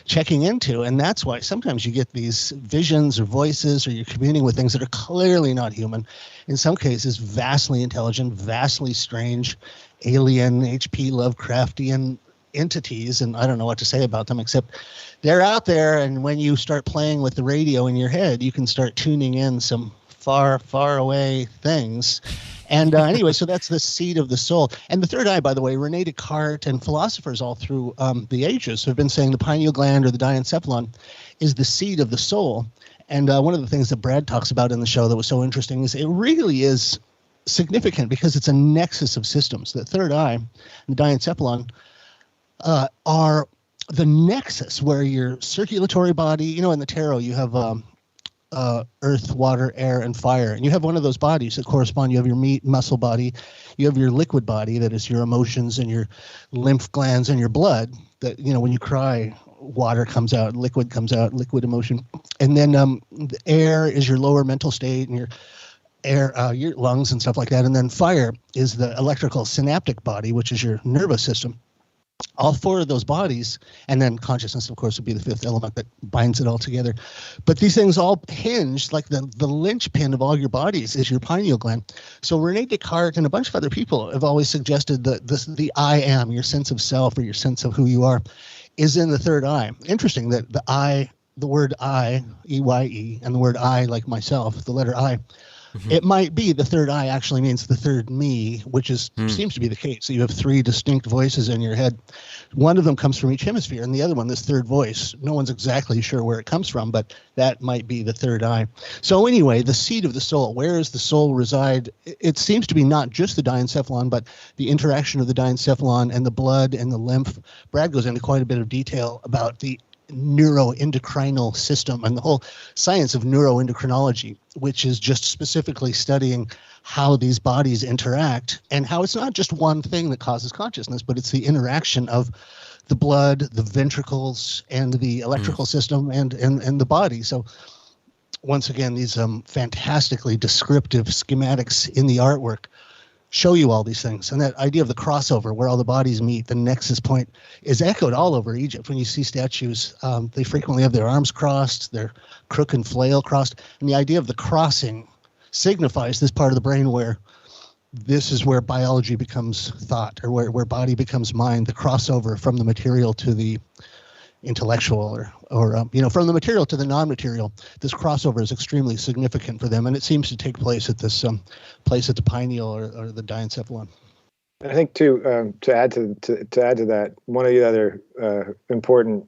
checking into. And that's why sometimes you get these visions or voices, or you're communing with things that are clearly not human. In some cases, vastly intelligent, vastly strange, alien, H.P. Lovecraftian entities. And I don't know what to say about them, except they're out there. And when you start playing with the radio in your head, you can start tuning in some far, far away things. And anyway, so that's the seed of the soul. And the third eye, by the way, Rene Descartes and philosophers all through the ages have been saying the pineal gland or the diencephalon is the seed of the soul. And one of the things that Brad talks about in the show that was so interesting is it really is significant because it's a nexus of systems. The third eye and the diencephalon are the nexus where your circulatory body, in the tarot you have earth, water, air, and fire. And you have one of those bodies that correspond. You have your meat, muscle body. You have your liquid body that is your emotions and your lymph glands and your blood that, when you cry, water comes out, liquid emotion. And then the air is your lower mental state, and your air, your lungs and stuff like that. And then fire is the electrical synaptic body, which is your nervous system. All four of those bodies, and then consciousness, of course, would be the fifth element that binds it all together. But these things all hinge, like the linchpin of all your bodies is your pineal gland. So Rene Descartes and a bunch of other people have always suggested that the I am, your sense of self or your sense of who you are, is in the third eye. Interesting that the word I, E-Y-E, and the word I, like myself, the letter I, it might be the third eye actually means the third me, which seems to be the case. So you have three distinct voices in your head. One of them comes from each hemisphere, and the other one, this third voice, no one's exactly sure where it comes from, but that might be the third eye. So anyway, the seat of the soul, where does the soul reside? It seems to be not just the diencephalon, but the interaction of the diencephalon and the blood and the lymph. Brad goes into quite a bit of detail about the neuroendocrinal system and the whole science of neuroendocrinology, which is just specifically studying how these bodies interact and how it's not just one thing that causes consciousness, but it's the interaction of the blood, the ventricles, and the electrical system and the body. So once again, these fantastically descriptive schematics in the artwork show you all these things. And that idea of the crossover where all the bodies meet, the nexus point, is echoed all over Egypt. When you see statues, they frequently have their arms crossed, their crook and flail crossed. And the idea of the crossing signifies this part of the brain where this is where biology becomes thought, or where body becomes mind, the crossover from the material to the intellectual, or from the material to the non-material. This crossover is extremely significant for them, and it seems to take place at this place at the pineal or the diencephalon. I think to add to that, one of the other important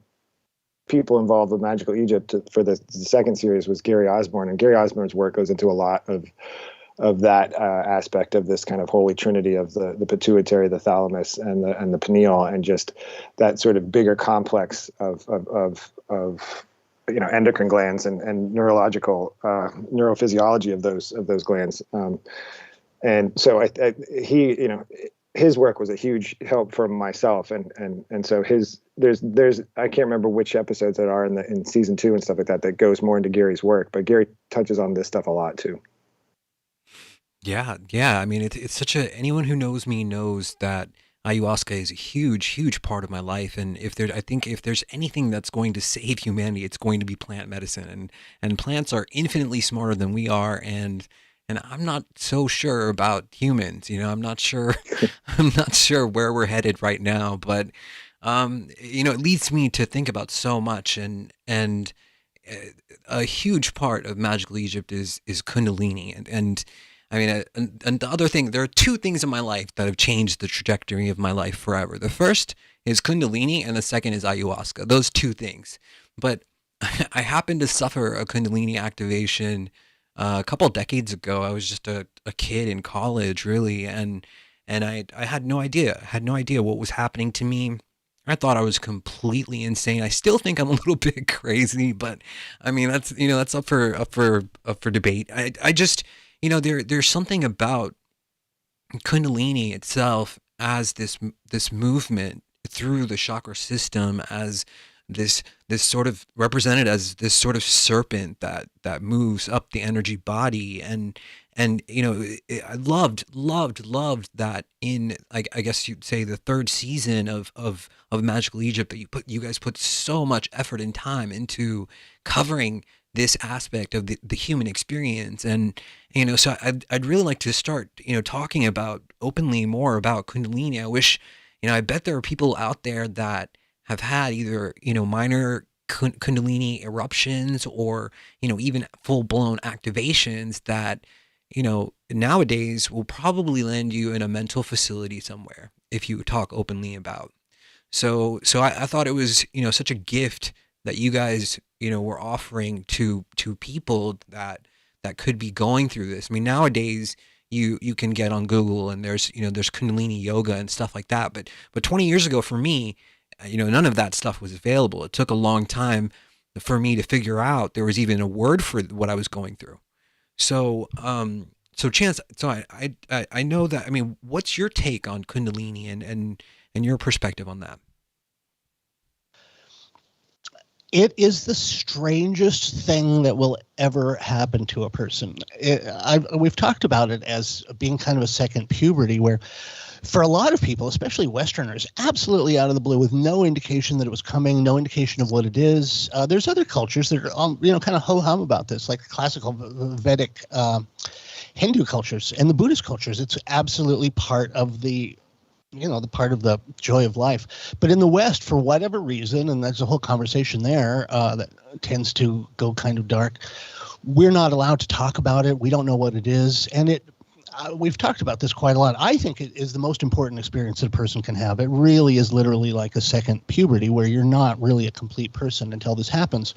people involved with Magical Egypt for the second series was Gary Osborne, and Gary Osborne's work goes into a lot of that aspect of this kind of holy trinity of the pituitary, the thalamus, and the pineal, and just that sort of bigger complex of endocrine glands and neurological neurophysiology of those glands. And so he his work was a huge help for myself, and so there's I can't remember which episodes that are in season 2 and stuff like that goes more into Gary's work, but Gary touches on this stuff a lot too. Yeah. I mean, it's such anyone who knows me knows that ayahuasca is a huge part of my life. And I think if there's anything that's going to save humanity, it's going to be plant medicine. And plants are infinitely smarter than we are. And I'm not so sure about humans. I'm not sure where we're headed right now. But it leads me to think about so much. And a huge part of Magical Egypt is Kundalini. And I mean, and the other thing, there are two things in my life that have changed the trajectory of my life forever. The first is Kundalini, and the second is ayahuasca. Those two things. But I happened to suffer a Kundalini activation a couple of decades ago. I was just a kid in college, really, and I had no idea. What was happening to me. I thought I was completely insane. I still think I'm a little bit crazy, but I mean that's up for debate. I just there's something about Kundalini itself as this movement through the chakra system, as this sort of represented as this sort of serpent that moves up the energy body, and I loved that in, I guess you'd say, the third season of Magical Egypt, that you guys put so much effort and time into covering this aspect of the human experience. And so I'd really like to start talking about openly more about Kundalini. I wish, I bet there are people out there that have had either minor Kundalini eruptions or even full-blown activations that nowadays will probably land you in a mental facility somewhere if you talk openly about. So I thought it was such a gift that you guys were offering to people that could be going through this. I mean, nowadays you can get on Google and there's Kundalini yoga and stuff like that, but 20 years ago for me, none of that stuff was available. It took a long time for me to figure out there was even a word for what I was going through. So Chance, so I know that. I mean, what's your take on Kundalini and your perspective on that? It is the strangest thing that will ever happen to a person. We've talked about it as being kind of a second puberty, where for a lot of people, especially Westerners, absolutely out of the blue with no indication that it was coming, no indication of what it is. There's other cultures that are, kind of ho-hum about this, like the classical Vedic Hindu cultures and the Buddhist cultures. It's absolutely part of the part of the joy of life. But in the West, for whatever reason, and there's a whole conversation there that tends to go kind of dark, we're not allowed to talk about it. We don't know what it is. And we've talked about this quite a lot. I think it is the most important experience that a person can have. It really is literally like a second puberty where you're not really a complete person until this happens.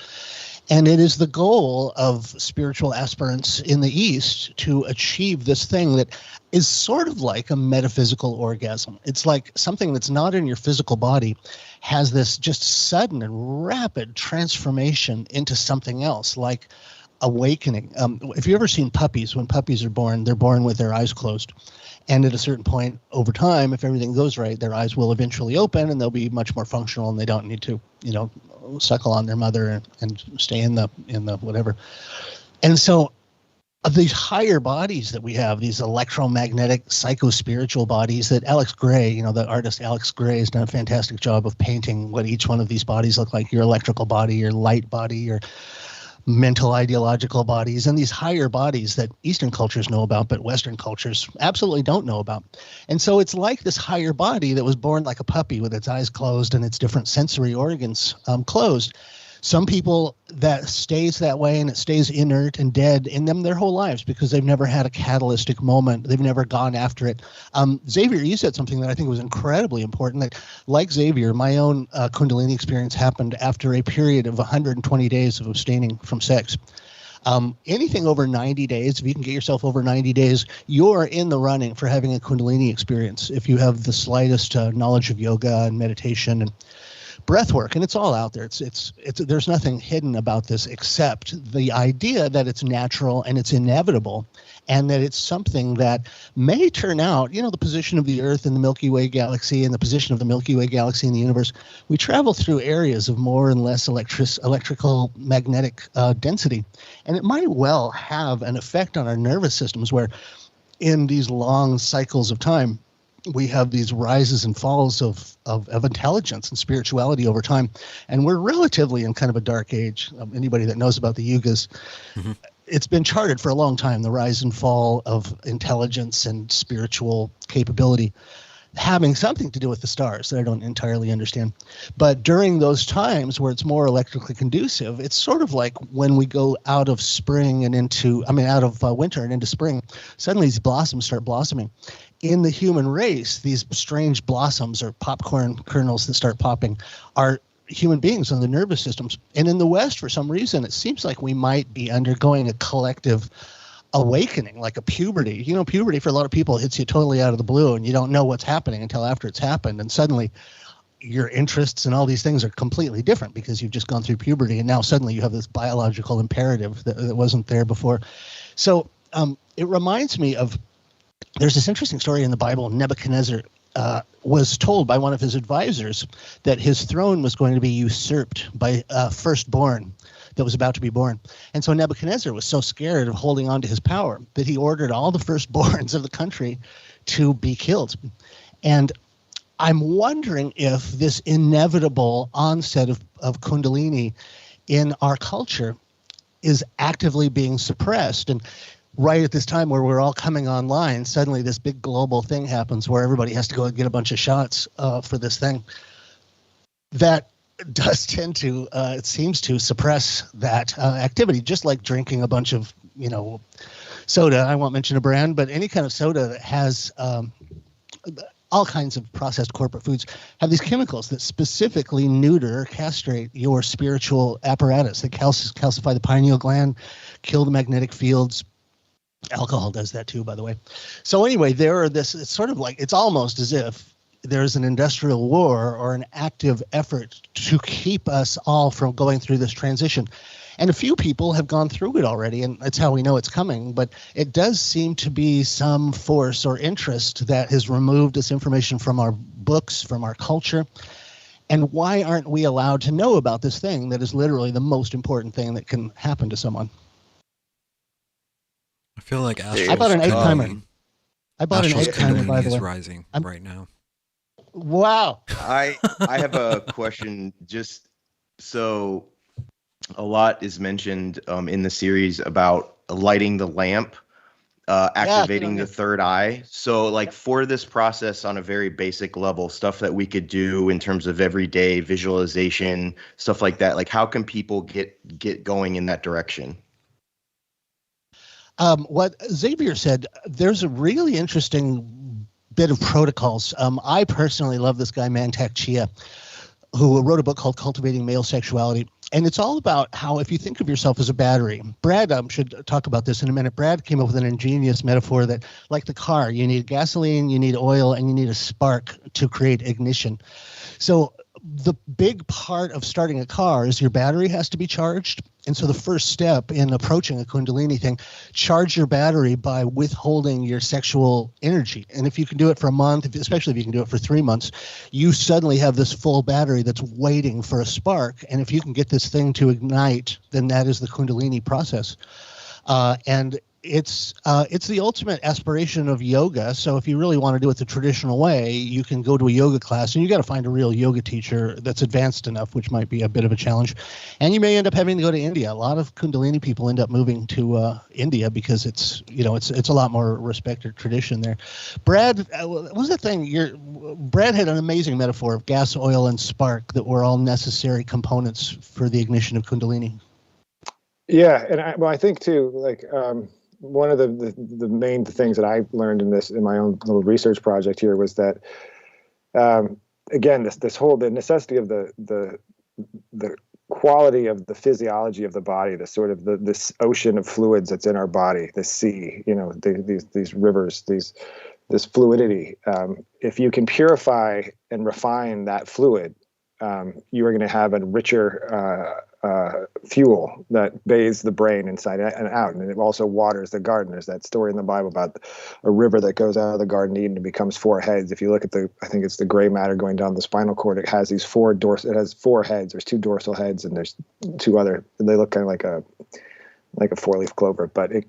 And it is the goal of spiritual aspirants in the East to achieve this thing that is sort of like a metaphysical orgasm. It's like something that's not in your physical body has this just sudden and rapid transformation into something else, like awakening. If you've ever seen puppies, when puppies are born, they're born with their eyes closed. And at a certain point over time, if everything goes right, their eyes will eventually open and they'll be much more functional and they don't need to, suckle on their mother and stay in the whatever. And so these higher bodies that we have, these electromagnetic psycho-spiritual bodies that Alex Gray, the artist Alex Gray, has done a fantastic job of painting what each one of these bodies look like: your electrical body, your light body, your mental ideological bodies, and these higher bodies that Eastern cultures know about, but Western cultures absolutely don't know about. And so it's like this higher body that was born like a puppy with its eyes closed and its different sensory organs closed. Some people, that stays that way and it stays inert and dead in them their whole lives because they've never had a catalytic moment. They've never gone after it. Xavier, you said something that I think was incredibly important, that like Xavier, my own Kundalini experience happened after a period of 120 days of abstaining from sex. Anything over 90 days, if you can get yourself over 90 days, you're in the running for having a Kundalini experience. If you have the slightest knowledge of yoga and meditation and breath work, and it's all out there. It's there's nothing hidden about this except the idea that it's natural and it's inevitable, and that it's something that may turn out, the position of the Earth in the Milky Way galaxy and the position of the Milky Way galaxy in the universe. We travel through areas of more and less electrical magnetic density, and it might well have an effect on our nervous systems, where in these long cycles of time, we have these rises and falls of intelligence and spirituality over time. And we're relatively in kind of a dark age. Anybody that knows about the yugas, it's been charted for a long time, the rise and fall of intelligence and spiritual capability, having something to do with the stars that I don't entirely understand. But during those times where it's more electrically conducive, it's sort of like when we go out of spring and out of winter and into spring, suddenly these blossoms start blossoming. In the human race, these strange blossoms or popcorn kernels that start popping are human beings and the nervous systems. And in the West, for some reason, it seems like we might be undergoing a collective awakening, like a puberty. Puberty for a lot of people hits you totally out of the blue and you don't know what's happening until after it's happened. And suddenly your interests and all these things are completely different because you've just gone through puberty. And now suddenly you have this biological imperative that wasn't there before. So it reminds me of, there's this interesting story in the Bible. Nebuchadnezzar was told by one of his advisors that his throne was going to be usurped by a firstborn that was about to be born. And so Nebuchadnezzar was so scared of holding on to his power that he ordered all the firstborns of the country to be killed. And I'm wondering if this inevitable onset of Kundalini in our culture is actively being suppressed. And right at this time where we're all coming online, suddenly this big global thing happens where everybody has to go and get a bunch of shots for this thing. That does tend to, it seems to suppress that activity, just like drinking a bunch of, soda. I won't mention a brand, but any kind of soda that has all kinds of processed corporate foods have these chemicals that specifically neuter, castrate your spiritual apparatus. They calcify the pineal gland, kill the magnetic fields. Alcohol does that too, by the way. So anyway, it's sort of like, it's almost as if there's an industrial war or an active effort to keep us all from going through this transition. And a few people have gone through it already, and that's how we know it's coming. But it does seem to be some force or interest that has removed this information from our books, from our culture. And why aren't we allowed to know about this thing that is literally the most important thing that can happen to someone? I feel like I bought an egg timer. I bought an egg timer, by the way. Is rising right now. Wow. I have a question. Just so a lot is mentioned in the series about lighting the lamp, activating the third eye. So like for this process on a very basic level, stuff that we could do in terms of everyday visualization, stuff like that. Like how can people get going in that direction? What Xavier said, there's a really interesting bit of protocols. I personally love this guy, Mantak Chia, who wrote a book called Cultivating Male Sexuality. And it's all about how, if you think of yourself as a battery, Brad should talk about this in a minute. Brad came up with an ingenious metaphor that, like the car, you need gasoline, you need oil, and you need a spark to create ignition. So the big part of starting a car is your battery has to be charged. And so the first step in approaching a Kundalini thing, charge your battery by withholding your sexual energy. And if you can do it for a month, especially if you can do it for 3 months, you suddenly have this full battery that's waiting for a spark. And if you can get this thing to ignite, then that is the Kundalini process. And it's the ultimate aspiration of yoga. So if you really want to do it the traditional way, you can go to a yoga class, and you got to find a real yoga teacher that's advanced enough, which might be a bit of a challenge. And you may end up having to go to India. A lot of Kundalini people end up moving to India because it's a lot more respected tradition there. Brad, what was the thing? Brad had an amazing metaphor of gas, oil, and spark that were all necessary components for the ignition of Kundalini. Yeah, and I think too, like one of the main things that I learned in my own little research project here was that again, the necessity of the quality of the physiology of the body, the sort of this ocean of fluids that's in our body, the sea, these rivers, this fluidity. If you can purify and refine that fluid, you are going to have a richer fuel that bathes the brain inside and out, and it also waters the garden. There's that story in the Bible about a river that goes out of the Garden of Eden and becomes 4 heads. If you look at I think it's the gray matter going down the spinal cord, it has these it has 4 heads. There's 2 dorsal heads, and there's 2 other. They look kind of like a 4-leaf clover, but in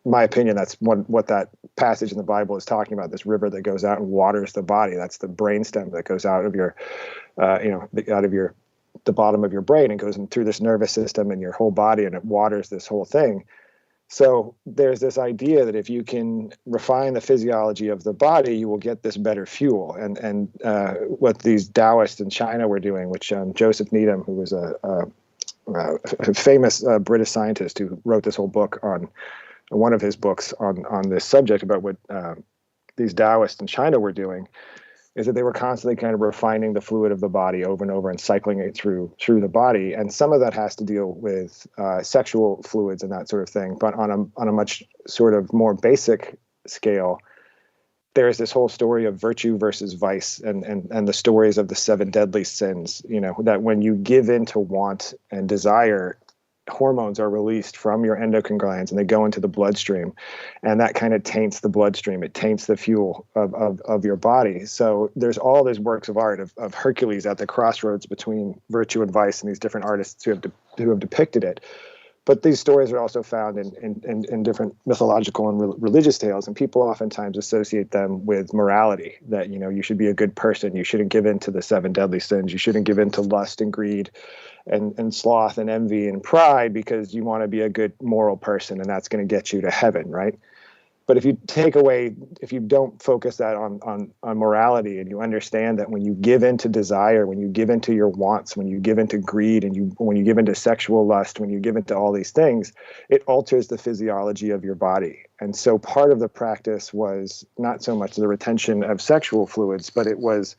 my opinion, that's what that passage in the Bible is talking about. This river that goes out and waters the body. That's the brainstem that goes out of your, out of the bottom of your brain and goes in through this nervous system and your whole body, and it waters this whole thing. So there's this idea that if you can refine the physiology of the body, you will get this better fuel. And what these Taoists in China were doing, which Joseph Needham, who was a famous British scientist who wrote this whole book one of his books on this subject about what these Taoists in China were doing, is that they were constantly kind of refining the fluid of the body over and over and cycling it through the body. And some of that has to deal with sexual fluids and that sort of thing. But on a much sort of more basic scale, there's this whole story of virtue versus vice and the stories of the 7 deadly sins, that when you give in to want and desire, hormones are released from your endocrine glands and they go into the bloodstream, and that kind of taints the bloodstream. It taints the fuel of your body. So there's all these works of art of Hercules at the crossroads between virtue and vice, and these different artists who have depicted it. But these stories are also found in different mythological and religious tales, and people oftentimes associate them with morality, that you should be a good person, you shouldn't give in to the 7 deadly sins, you shouldn't give in to lust and greed and sloth and envy and pride, because you want to be a good moral person, and that's going to get you to heaven, right? But if you don't focus that on morality, and you understand that when you give into desire, when you give into your wants, when you give into greed, and when you give into sexual lust, when you give into all these things, it alters the physiology of your body. And so part of the practice was not so much the retention of sexual fluids, but it was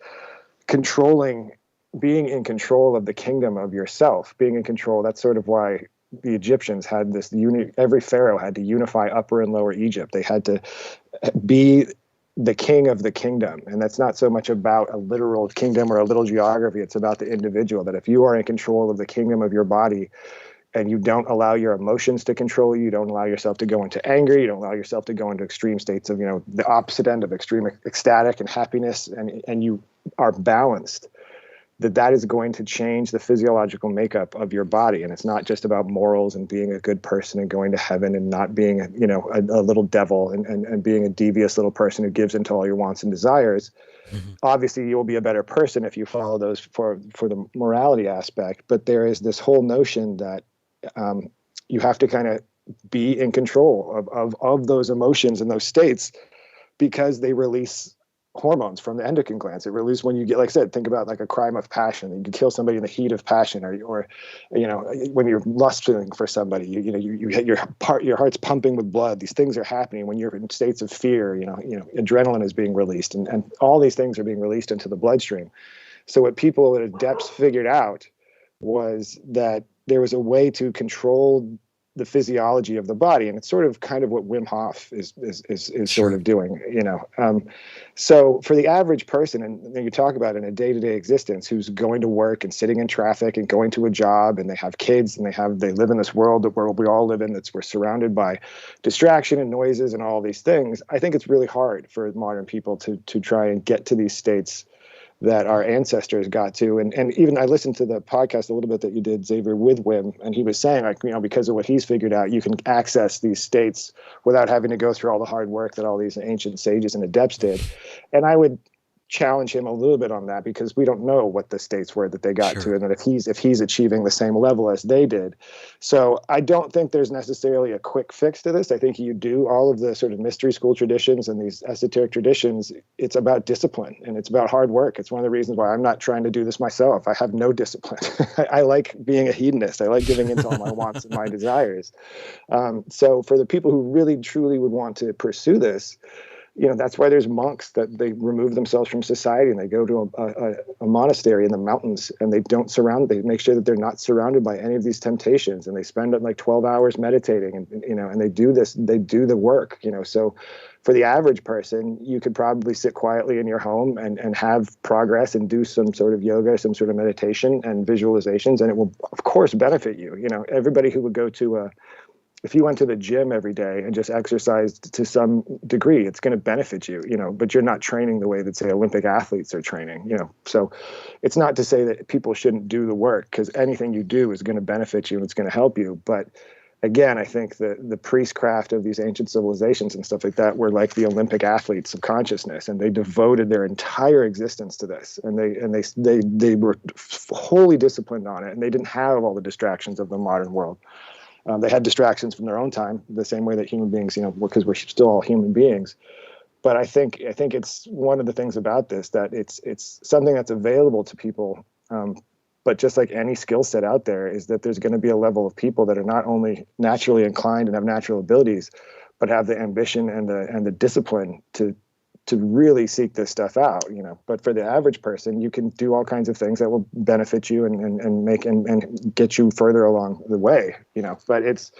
being in control of the kingdom of yourself, being in control. That's sort of why the Egyptians had this every pharaoh had to unify Upper and Lower Egypt. They had to be the king of the kingdom. And that's not so much about a literal kingdom or a little geography. It's about the individual, that if you are in control of the kingdom of your body and you don't allow your emotions to control you, don't allow yourself to go into anger, you don't allow yourself to go into extreme states of, the opposite end of extreme ecstatic and happiness, and you are balanced, that is going to change the physiological makeup of your body. And it's not just about morals and being a good person and going to heaven and not being a little devil and being a devious little person who gives into all your wants and desires. Obviously, you'll be a better person if you follow those for the morality aspect. But there is this whole notion that you have to kind of be in control of those emotions and those states, because they release hormones from the endocrine glands. It releases when you get, like I said, think about like a crime of passion. You can kill somebody in the heat of passion, or when you're lusting for somebody, your heart's pumping with blood. These things are happening when you're in states of fear. Adrenaline is being released, and all these things are being released into the bloodstream. So what people at Adepts figured out was that there was a way to control the physiology of the body, and it's sort of kind of what Wim Hof is sort of doing, So for the average person, and you talk about in a day-to-day existence, who's going to work and sitting in traffic and going to a job, and they have kids, and they live in this world that we all live in, we're surrounded by distraction and noises and all these things. I think it's really hard for modern people to try and get to these states that our ancestors got to. And even I listened to the podcast a little bit that you did, Xavier, with Wim, and he was saying, because of what he's figured out, you can access these states without having to go through all the hard work that all these ancient sages and adepts did. And I would challenge him a little bit on that, because we don't know what the states were that they got to, and that if he's achieving the same level as they did. So I don't think there's necessarily a quick fix to this. I think you do all of the sort of mystery school traditions and these esoteric traditions. It's about discipline, and it's about hard work. It's one of the reasons why I'm not trying to do this myself. I have no discipline. I like being a hedonist. I like giving into all my wants and my desires. So for the people who really truly would want to pursue this, that's why there's monks that they remove themselves from society and they go to a monastery in the mountains, and they make sure that they're not surrounded by any of these temptations, and they spend like 12 hours meditating, and they do the work, So for the average person, you could probably sit quietly in your home and have progress and do some sort of yoga, some sort of meditation and visualizations, and it will of course benefit you. Everybody who would go to if you went to the gym every day and just exercised to some degree, it's going to benefit you, but you're not training the way that, say, Olympic athletes are training, So it's not to say that people shouldn't do the work, because anything you do is going to benefit you and it's going to help you. But again, I think the priestcraft of these ancient civilizations and stuff like that were like the Olympic athletes of consciousness, and they devoted their entire existence to this, and they were wholly disciplined on it, and they didn't have all the distractions of the modern world. They had distractions from their own time, the same way that human beings, because we're still all human beings. But I think it's one of the things about this, that it's something that's available to people. But just like any skill set out there, is that there's going to be a level of people that are not only naturally inclined and have natural abilities, but have the ambition and the discipline to really seek this stuff out, But for the average person, you can do all kinds of things that will benefit you and make and get you further along the way, But it's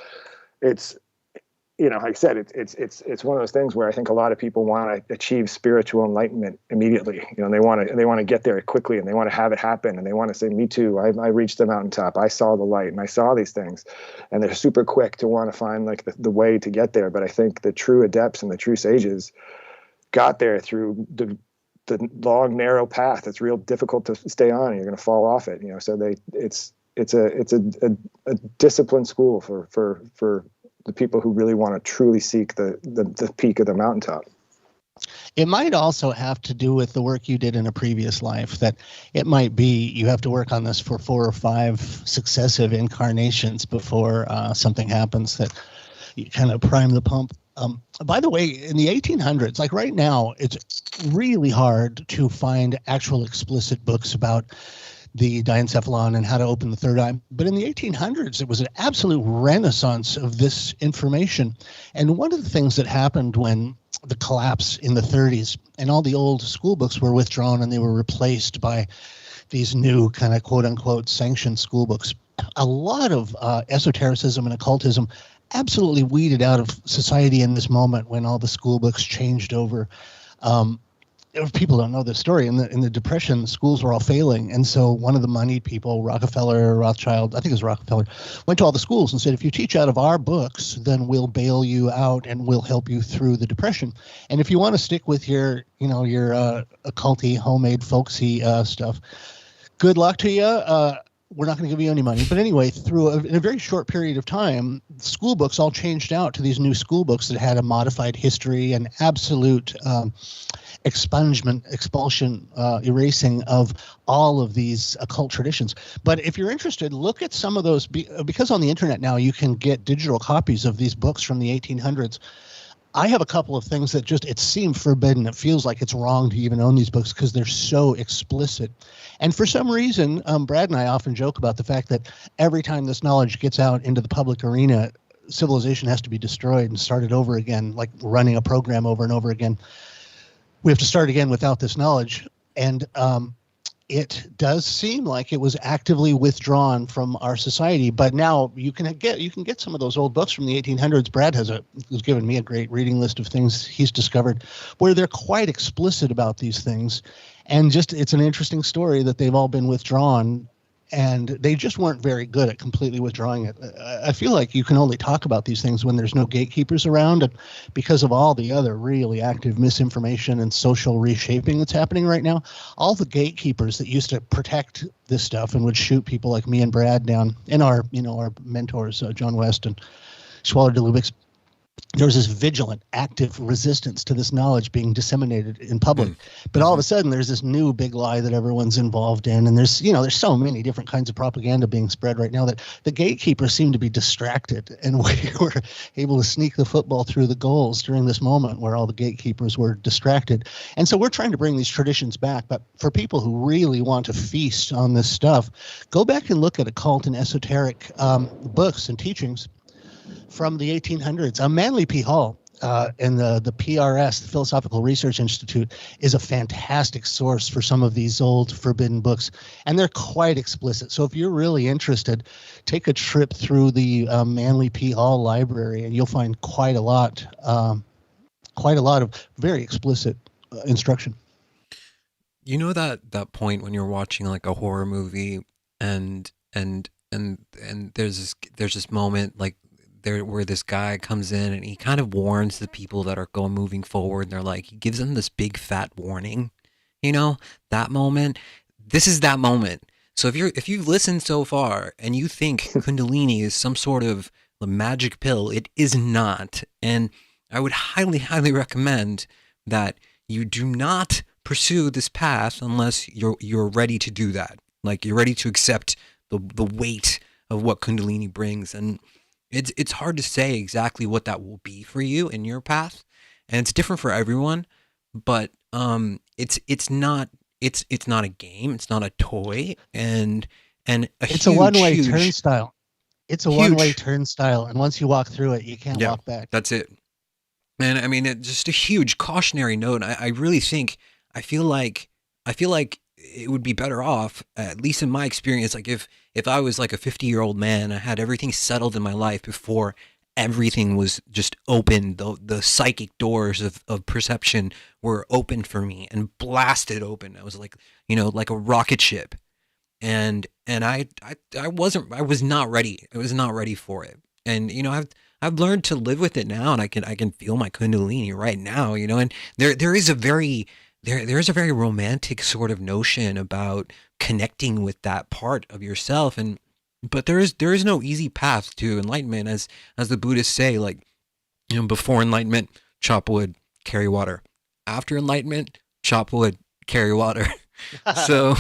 like I said, it's one of those things where I think a lot of people want to achieve spiritual enlightenment immediately. They want to get there quickly, and they want to have it happen, and they want to say, "Me too. I reached the mountaintop. I saw the light, and I saw these things," and they're super quick to want to find like the way to get there. But I think the true adepts and the true sages got there through the long, narrow path. It's real difficult to stay on, and you're going to fall off it. So it's a disciplined school for the people who really want to truly seek the peak of the mountaintop. It might also have to do with the work you did in a previous life, that it might be you have to work on this for 4 or 5 successive incarnations before something happens that you kind of prime the pump. By the way, in the 1800s, like right now, it's really hard to find actual explicit books about the diencephalon and how to open the third eye. But in the 1800s, it was an absolute renaissance of this information. And one of the things that happened when the collapse in the 30s and all the old school books were withdrawn and they were replaced by these new kind of quote unquote sanctioned school books, a lot of esotericism and occultism absolutely weeded out of society in this moment when all the school books changed over. People don't know this story. In the Depression, schools were all failing. And so one of the moneyed people, Rockefeller, Rothschild, I think it was Rockefeller, went to all the schools and said, if you teach out of our books, then we'll bail you out and we'll help you through the Depression. And if you want to stick with your occulty, homemade, folksy stuff, good luck to you. We're not going to give you any money. But anyway, in a very short period of time, school books all changed out to these new school books that had a modified history and absolute expulsion, erasing of all of these occult traditions. But if you're interested, look at some of those, because on the internet now you can get digital copies of these books from the 1800s. I have a couple of things that it seemed forbidden. It feels like it's wrong to even own these books because they're so explicit. And for some reason, Brad and I often joke about the fact that every time this knowledge gets out into the public arena, civilization has to be destroyed and started over again, like running a program over and over again. We have to start again without this knowledge. And it does seem like it was actively withdrawn from our society, but now you can get some of those old books from the 1800s. Brad has given me a great reading list of things he's discovered where they're quite explicit about these things, and it's an interesting story that they've all been withdrawn, and they just weren't very good at completely withdrawing it. I feel like you can only talk about these things when there's no gatekeepers around, and because of all the other really active misinformation and social reshaping that's happening right now, all the gatekeepers that used to protect this stuff and would shoot people like me and Brad down, and our mentors, John West and Schwaller de Lubeck's, there was this vigilant, active resistance to this knowledge being disseminated in public. But all of a sudden, there's this new big lie that everyone's involved in, and there's so many different kinds of propaganda being spread right now that the gatekeepers seem to be distracted, and we were able to sneak the football through the goals during this moment where all the gatekeepers were distracted. And so we're trying to bring these traditions back. But for people who really want to feast on this stuff, go back and look at occult and esoteric books and teachings from the 1800s. Manly P. Hall and the PRS, the Philosophical Research Institute, is a fantastic source for some of these old forbidden books, and they're quite explicit. So if you're really interested, take a trip through the Manly P. Hall library, and you'll find quite a lot of very explicit instruction. You know that point when you're watching like a horror movie, and there's this moment like where this guy comes in and he kind of warns the people that are moving forward, and they're like, he gives them this big fat warning, that moment. This is that moment. So if you've listened so far and you think Kundalini is some sort of a magic pill, it is not. And I would highly, highly recommend that you do not pursue this path unless you're ready to do that. Like, you're ready to accept the weight of what Kundalini brings. And it's hard to say exactly what that will be for you in your path, and it's different for everyone. But it's not a game, it's not a toy, and it's a one-way turnstile. It's a one-way turnstile, and once you walk through it, you can't walk back. That's it. And I mean, it's just a huge cautionary note. I really think, I feel like it would be better off, at least in my experience, like if I was like a 50-year-old man, I had everything settled in my life before everything was just open, the psychic doors of perception were open for me and blasted open. I was like, like a rocket ship. And I was not ready. I was not ready for it. And I've learned to live with it now, and I can feel my Kundalini right now, and there is a very romantic sort of notion about connecting with that part of yourself, but there is no easy path to enlightenment, as the Buddhists say. Like, before enlightenment, chop wood, carry water. After enlightenment, chop wood, carry water. So,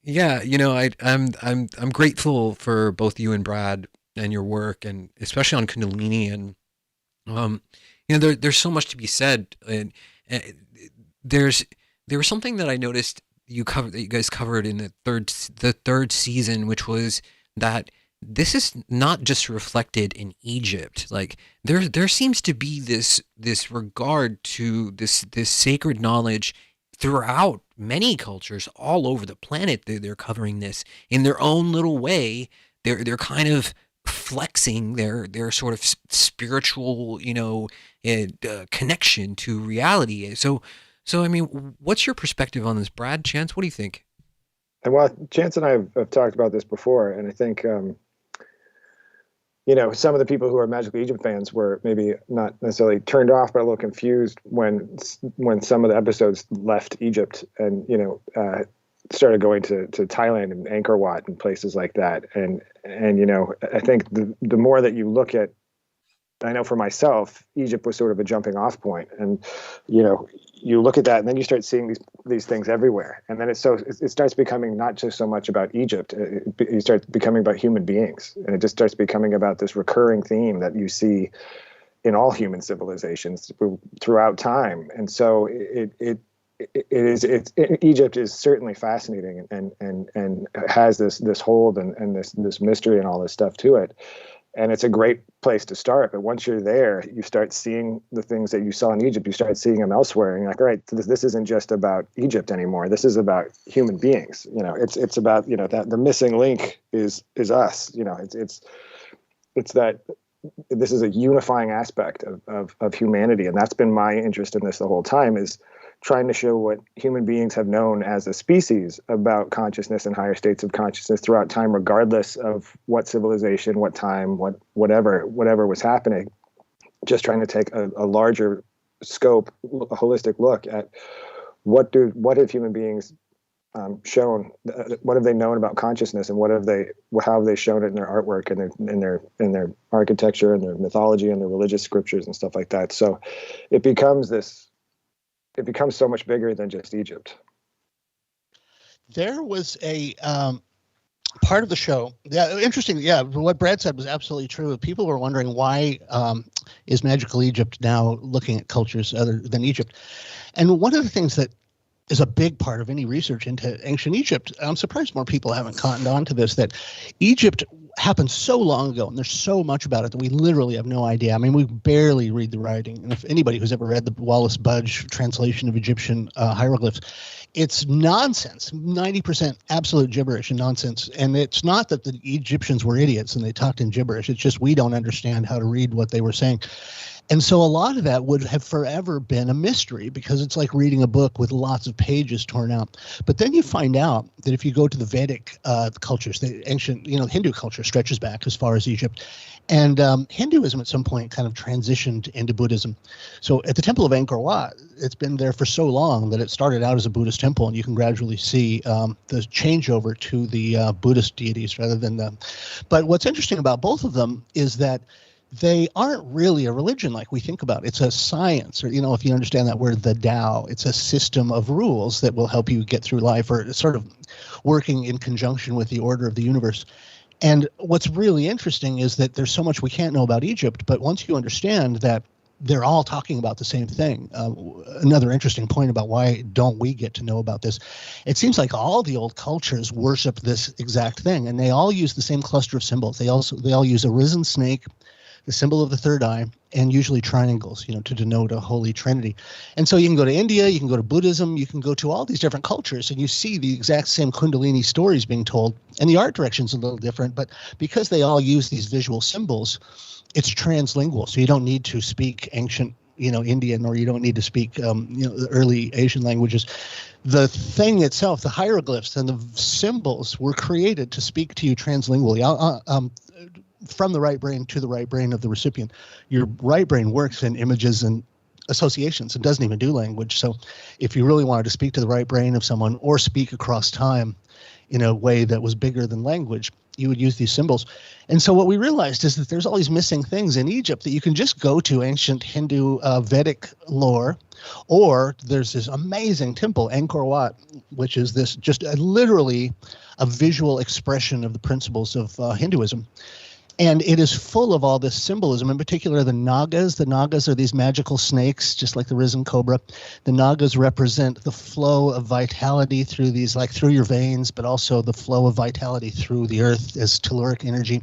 yeah, I'm grateful for both you and Brad and your work, and especially on Kundalini, and there's so much to be said. And there was something that I noticed that you guys covered in the third season, which was that this is not just reflected in Egypt. Like, there seems to be this regard to this sacred knowledge throughout many cultures all over the planet. They're covering this in their own little way. They're kind of flexing their sort of spiritual connection to reality. So, I mean, what's your perspective on this, Brad? Chance, what do you think? Well, Chance and I have talked about this before, and I think, some of the people who are Magical Egypt fans were maybe not necessarily turned off, but a little confused when some of the episodes left Egypt. And, started going to Thailand and Angkor Wat and places like that. And I think the more that you look at, I know for myself, Egypt was sort of a jumping off point. And, you look at that and then you start seeing these things everywhere. And then it starts becoming not just so much about Egypt, you start becoming about human beings. And it just starts becoming about this recurring theme that you see in all human civilizations throughout time. And so Egypt is certainly fascinating and has this hold and this mystery and all this stuff to it. And it's a great place to start. But once you're there, you start seeing the things that you saw in Egypt, you start seeing them elsewhere. And you're like, all right, this isn't just about Egypt anymore. This is about human beings. It's about, that the missing link is us. It's that this is a unifying aspect of humanity. And that's been my interest in this the whole time, is trying to show what human beings have known as a species about consciousness and higher states of consciousness throughout time, regardless of what civilization, what time, whatever was happening. Just trying to take a larger scope, a holistic look at what have human beings shown, what have they known about consciousness, and how have they shown it in their artwork and in their architecture and their mythology and their religious scriptures and stuff like that. So it becomes so much bigger than just Egypt. There was a part of the show. Yeah, interesting. Yeah, what Brad said was absolutely true. People were wondering why is Magical Egypt now looking at cultures other than Egypt? And one of the things that is a big part of any research into ancient Egypt, I'm surprised more people haven't cottoned on to this, that Egypt happened so long ago, and there's so much about it that we literally have no idea. I mean, we barely read the writing. And if anybody who's ever read the Wallace Budge translation of Egyptian hieroglyphs, it's nonsense, 90% absolute gibberish and nonsense. And it's not that the Egyptians were idiots and they talked in gibberish. It's just we don't understand how to read what they were saying. And so a lot of that would have forever been a mystery, because it's like reading a book with lots of pages torn out. But then you find out that if you go to the Vedic cultures, the ancient, Hindu culture stretches back as far as Egypt. And Hinduism at some point kind of transitioned into Buddhism. So at the Temple of Angkor Wat, it's been there for so long that it started out as a Buddhist temple, and you can gradually see the changeover to the Buddhist deities rather than the. But what's interesting about both of them is that they aren't really a religion like we think about. It's a science, or, if you understand that word, the Tao, it's a system of rules that will help you get through life, or sort of working in conjunction with the order of the universe. And what's really interesting is that there's so much we can't know about Egypt, but once you understand that they're all talking about the same thing. Another interesting point about why don't we get to know about this? It seems like all the old cultures worship this exact thing, and they all use the same cluster of symbols. They all use a risen snake, the symbol of the third eye, and usually triangles, to denote a holy trinity. And so you can go to India, you can go to Buddhism, you can go to all these different cultures, and you see the exact same Kundalini stories being told. And the art direction's a little different, but because they all use these visual symbols, it's translingual. So you don't need to speak ancient, Indian, or you don't need to speak, the early Asian languages. The thing itself, the hieroglyphs and the symbols, were created to speak to you translingually. From the right brain to the right brain of the recipient. Your right brain works in images and associations and doesn't even do language. So if you really wanted to speak to the right brain of someone, or speak across time in a way that was bigger than language, you would use these symbols. And so what we realized is that there's all these missing things in Egypt that you can just go to ancient Hindu Vedic lore, or there's this amazing temple, Angkor Wat, which is this just literally a visual expression of the principles of Hinduism. And it is full of all this symbolism, in particular the Nagas. The Nagas are these magical snakes, just like the risen cobra. The Nagas represent the flow of vitality through these, like through your veins, but also the flow of vitality through the earth as telluric energy.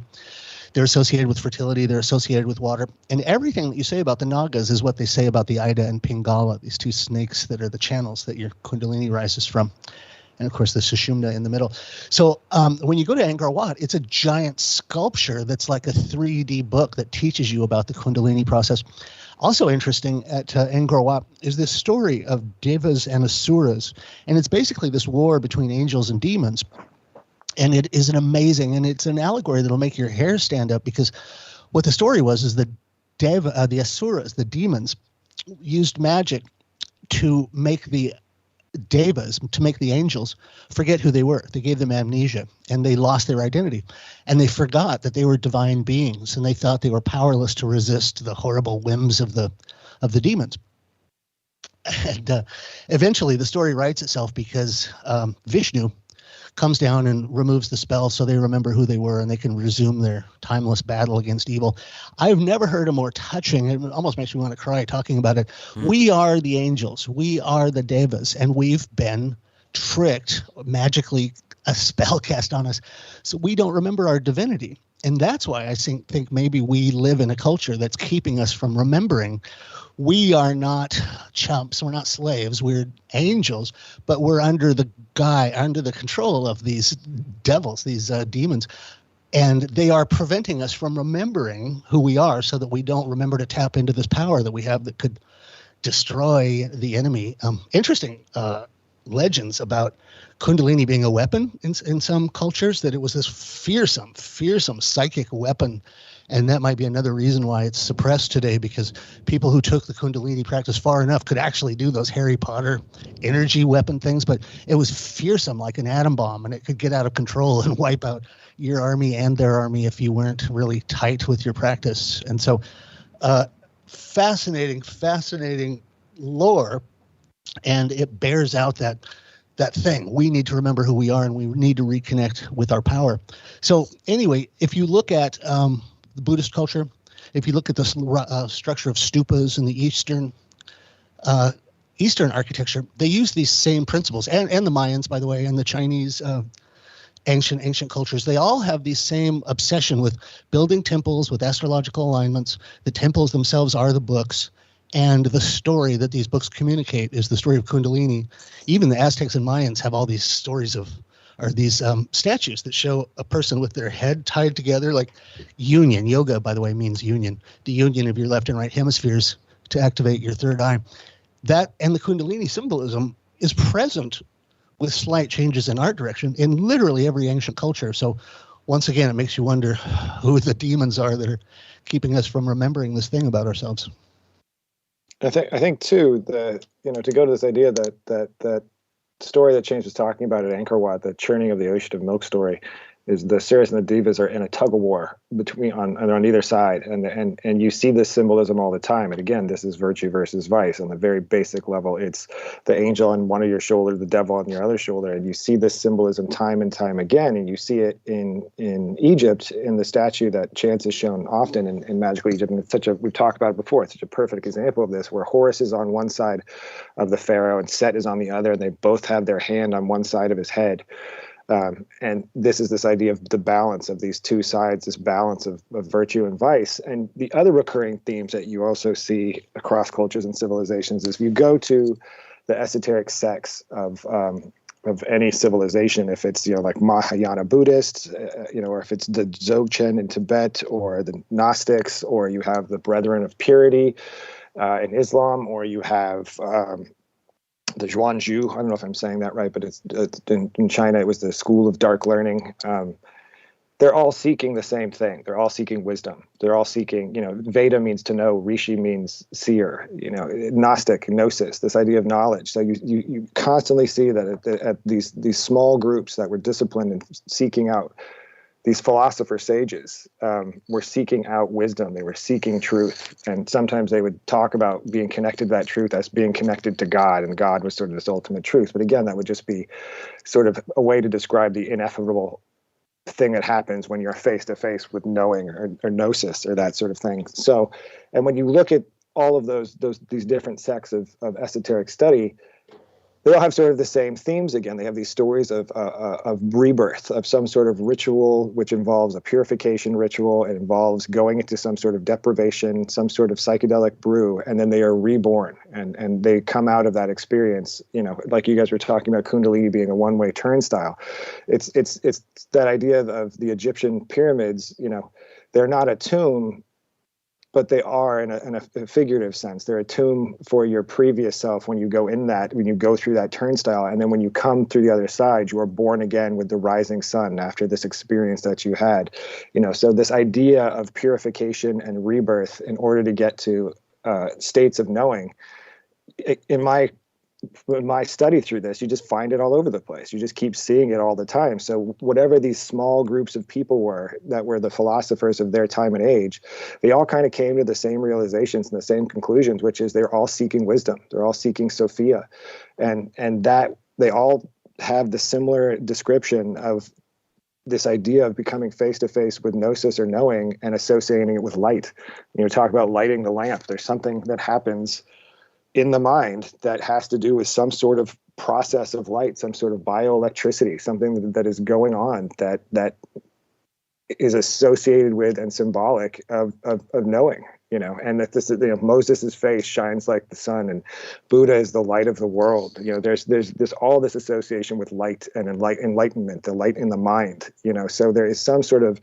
They're associated with fertility. They're associated with water. And everything that you say about the Nagas is what they say about the Ida and Pingala, these two snakes that are the channels that your Kundalini rises from. And, of course, the Sushumna in the middle. So when you go to Angkor Wat, it's a giant sculpture that's like a 3D book that teaches you about the Kundalini process. Also interesting at Angkor Wat is this story of Devas and Asuras. And it's basically this war between angels and demons. And it is and it's an allegory that'll make your hair stand up, because what the story was is that the Asuras, the demons, used magic to make the devas, to make the angels forget who they were. They gave them amnesia, and they lost their identity, and they forgot that they were divine beings, and they thought they were powerless to resist the horrible whims of the demons. And eventually the story writes itself because Vishnu comes down and removes the spell so they remember who they were and they can resume their timeless battle against evil. I've never heard a more touching, it almost makes me want to cry talking about it. We are the angels, we are the devas, and we've been tricked, magically a spell cast on us, so we don't remember our divinity. And that's why I think maybe we live in a culture that's keeping us from remembering. We are not chumps. We're not slaves. We're angels, but we're under the control of these devils, these demons. And they are preventing us from remembering who we are so that we don't remember to tap into this power that we have that could destroy the enemy. Interesting legends about Kundalini being a weapon in some cultures, that it was this fearsome psychic weapon. And that might be another reason why it's suppressed today, because people who took the Kundalini practice far enough could actually do those Harry Potter energy weapon things. But it was fearsome, like an atom bomb, and it could get out of control and wipe out your army and their army if you weren't really tight with your practice. And so fascinating lore, and it bears out that thing. We need to remember who we are, and we need to reconnect with our power. So anyway, if you look at the Buddhist culture, if you look at the structure of stupas in the Eastern architecture, they use these same principles, and the Mayans, by the way, and the Chinese ancient cultures. They all have the same obsession with building temples with astrological alignments. The temples themselves are the books, and the story that these books communicate is the story of Kundalini. Even the Aztecs and Mayans have all these stories these statues that show a person with their head tied together, like union. Yoga, by the way, means union. The union of your left and right hemispheres to activate your third eye. That and the Kundalini symbolism is present with slight changes in art direction in literally every ancient culture. So once again, it makes you wonder who the demons are that are keeping us from remembering this thing about ourselves. I think too, to go to this idea that story that James was talking about at Angkor Wat, the churning of the ocean of milk story, is the Sirius and the Devas are in a tug of war on either side, and you see this symbolism all the time. And again, this is virtue versus vice on the very basic level. It's the angel on one of your shoulder, the devil on your other shoulder, and you see this symbolism time and time again. And you see it in Egypt in the statue that Chance has shown often in Magical Egypt. And it's we've talked about it before. It's such a perfect example of this, where Horus is on one side of the pharaoh and Set is on the other, and they both have their hand on one side of his head. And this idea of the balance of these two sides, this balance of virtue and vice. And the other recurring themes that you also see across cultures and civilizations is if you go to the esoteric sects of any civilization, if it's like Mahayana Buddhists, or if it's the Dzogchen in Tibet, or the Gnostics, or you have the Brethren of Purity in Islam, or you have the Zhuangzi, I don't know if I'm saying that right, but it's in China, it was the school of dark learning. They're all seeking the same thing. They're all seeking wisdom. They're all seeking, Veda means to know, Rishi means seer, Gnostic, gnosis, this idea of knowledge. So you constantly see that at these small groups that were disciplined and seeking out, these philosopher sages were seeking out wisdom. They were seeking truth. And sometimes they would talk about being connected to that truth as being connected to God, and God was sort of this ultimate truth. But again, that would just be sort of a way to describe the ineffable thing that happens when you're face to face with knowing or gnosis or that sort of thing. So, and when you look at all of these different sects of esoteric study, they all have sort of the same themes again. They have these stories of rebirth, of some sort of ritual, which involves a purification ritual. It involves going into some sort of deprivation, some sort of psychedelic brew, and then they are reborn, and they come out of that experience. Like you guys were talking about Kundalini being a one-way turnstile. It's that idea of the Egyptian pyramids. They're not a tomb, but they are in a figurative sense. They're a tomb for your previous self when you go through that turnstile. And then when you come through the other side, you are born again with the rising sun after this experience that you had. So this idea of purification and rebirth in order to get to states of knowing, in my in my study through this, you just find it all over the place. You just keep seeing it all the time. So whatever these small groups of people were that were the philosophers of their time and age, they all kind of came to the same realizations and the same conclusions, which is they're all seeking wisdom. They're all seeking Sophia, and that they all have the similar description of this idea of becoming face to face with gnosis or knowing and associating it with light. Talk about lighting the lamp. There's something that happens in the mind that has to do with some sort of process of light, some sort of bioelectricity, something that is going on that is associated with and symbolic of knowing, and that this, Moses' face shines like the sun and Buddha is the light of the world. There's all this association with light and enlightenment, the light in the mind, so there is some sort of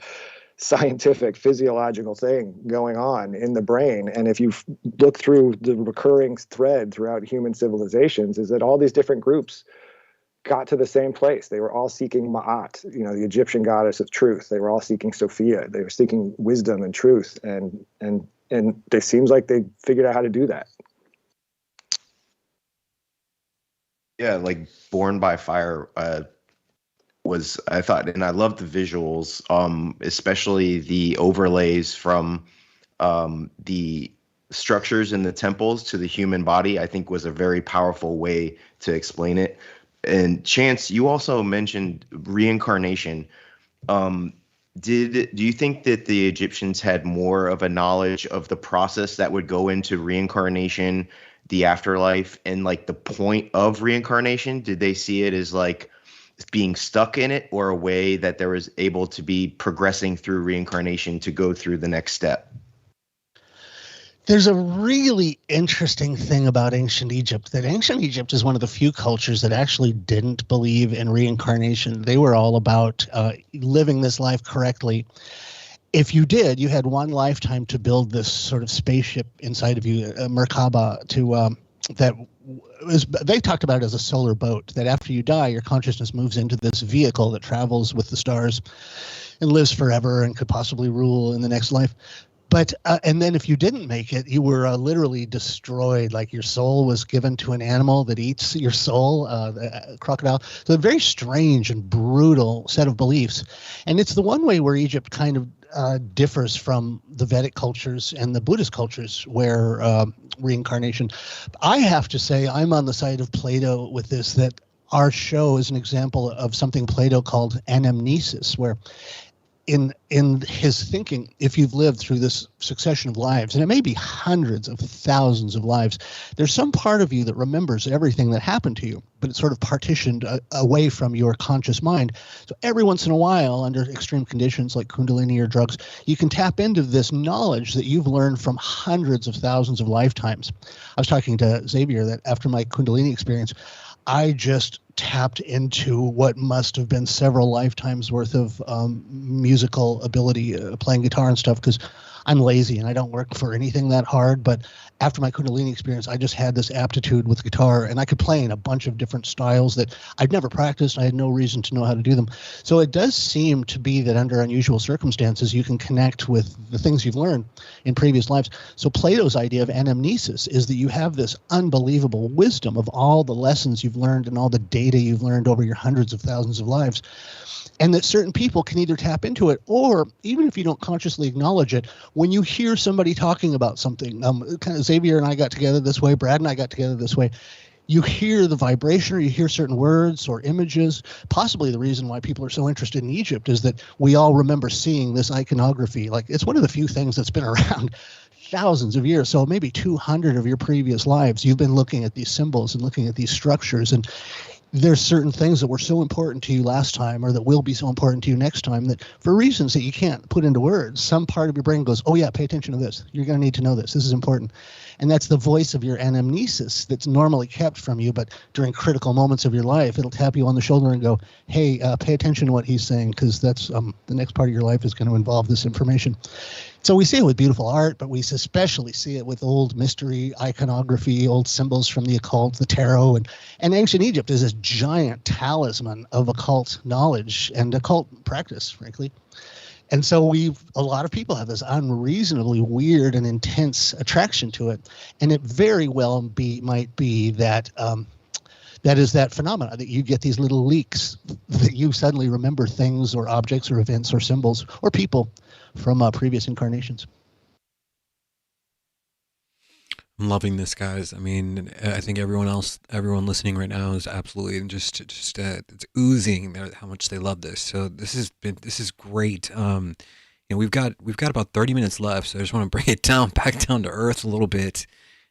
scientific physiological thing going on in the brain. And if you look through the recurring thread throughout human civilizations, is that all these different groups got to the same place. They were all seeking Ma'at, the Egyptian goddess of truth. They were all seeking Sophia. They were seeking wisdom and truth. And it seems like they figured out how to do that. Yeah, like Born by Fire was, I thought, and I love the visuals, especially the overlays from the structures in the temples to the human body. I think was a very powerful way to explain it. And Chance, you also mentioned reincarnation. Do you think that the Egyptians had more of a knowledge of the process that would go into reincarnation, the afterlife, and like the point of reincarnation? Did they see it as like being stuck in it, or a way that there was able to be progressing through reincarnation to go through the next step? There's a really interesting thing about ancient Egypt, that ancient Egypt is one of the few cultures that actually didn't believe in reincarnation. They were all about living this life correctly. If you did, you had one lifetime to build this sort of spaceship inside of you, a Merkaba, they talked about it as a solar boat, that after you die, your consciousness moves into this vehicle that travels with the stars and lives forever and could possibly rule in the next life. But and then if you didn't make it, you were literally destroyed. Like your soul was given to an animal that eats your soul, the crocodile. So a very strange and brutal set of beliefs. And it's the one way where Egypt kind of differs from the Vedic cultures and the Buddhist cultures, where reincarnation. I have to say I'm on the side of Plato with this, that our show is an example of something Plato called anamnesis, where in his thinking, if you've lived through this succession of lives, and it may be hundreds of thousands of lives, there's some part of you that remembers everything that happened to you, but it's sort of partitioned away from your conscious mind. So every once in a while, under extreme conditions like Kundalini or drugs, you can tap into this knowledge that you've learned from hundreds of thousands of lifetimes. I was talking to Xavier that after my Kundalini experience, I just tapped into what must have been several lifetimes worth of musical ability, playing guitar and stuff, because I'm lazy and I don't work for anything that hard. But after my Kundalini experience, I just had this aptitude with guitar, and I could play in a bunch of different styles that I'd never practiced. I had no reason to know how to do them. So it does seem to be that under unusual circumstances, you can connect with the things you've learned in previous lives. So Plato's idea of anamnesis is that you have this unbelievable wisdom of all the lessons you've learned and all the data you've learned over your hundreds of thousands of lives. And that certain people can either tap into it, or even if you don't consciously acknowledge it, when you hear somebody talking about something, kind of Xavier and I got together this way, Brad and I got together this way, you hear the vibration, or you hear certain words or images. Possibly the reason why people are so interested in Egypt is that we all remember seeing this iconography. Like, it's one of the few things that's been around thousands of years. So maybe 200 of your previous lives, you've been looking at these symbols and looking at these structures, and there's certain things that were so important to you last time, or that will be so important to you next time, that for reasons that you can't put into words, some part of your brain goes, oh yeah, pay attention to this. You're going to need to know this. This is important. And that's the voice of your anamnesis that's normally kept from you, but during critical moments of your life, it'll tap you on the shoulder and go, hey, pay attention to what he's saying, because that's the next part of your life is going to involve this information. So we see it with beautiful art, but we especially see it with old mystery iconography, old symbols from the occult, the tarot, and ancient Egypt is this giant talisman of occult knowledge and occult practice, frankly. And so a lot of people have this unreasonably weird and intense attraction to it. And it very well might be that That is that phenomena that you get these little leaks that you suddenly remember things or objects or events or symbols or people from previous incarnations. I'm loving this, guys. I mean, I think everyone listening right now is absolutely just it's oozing how much they love this. So this is great. We've got about 30 minutes left, so I just want to bring it back down to earth a little bit,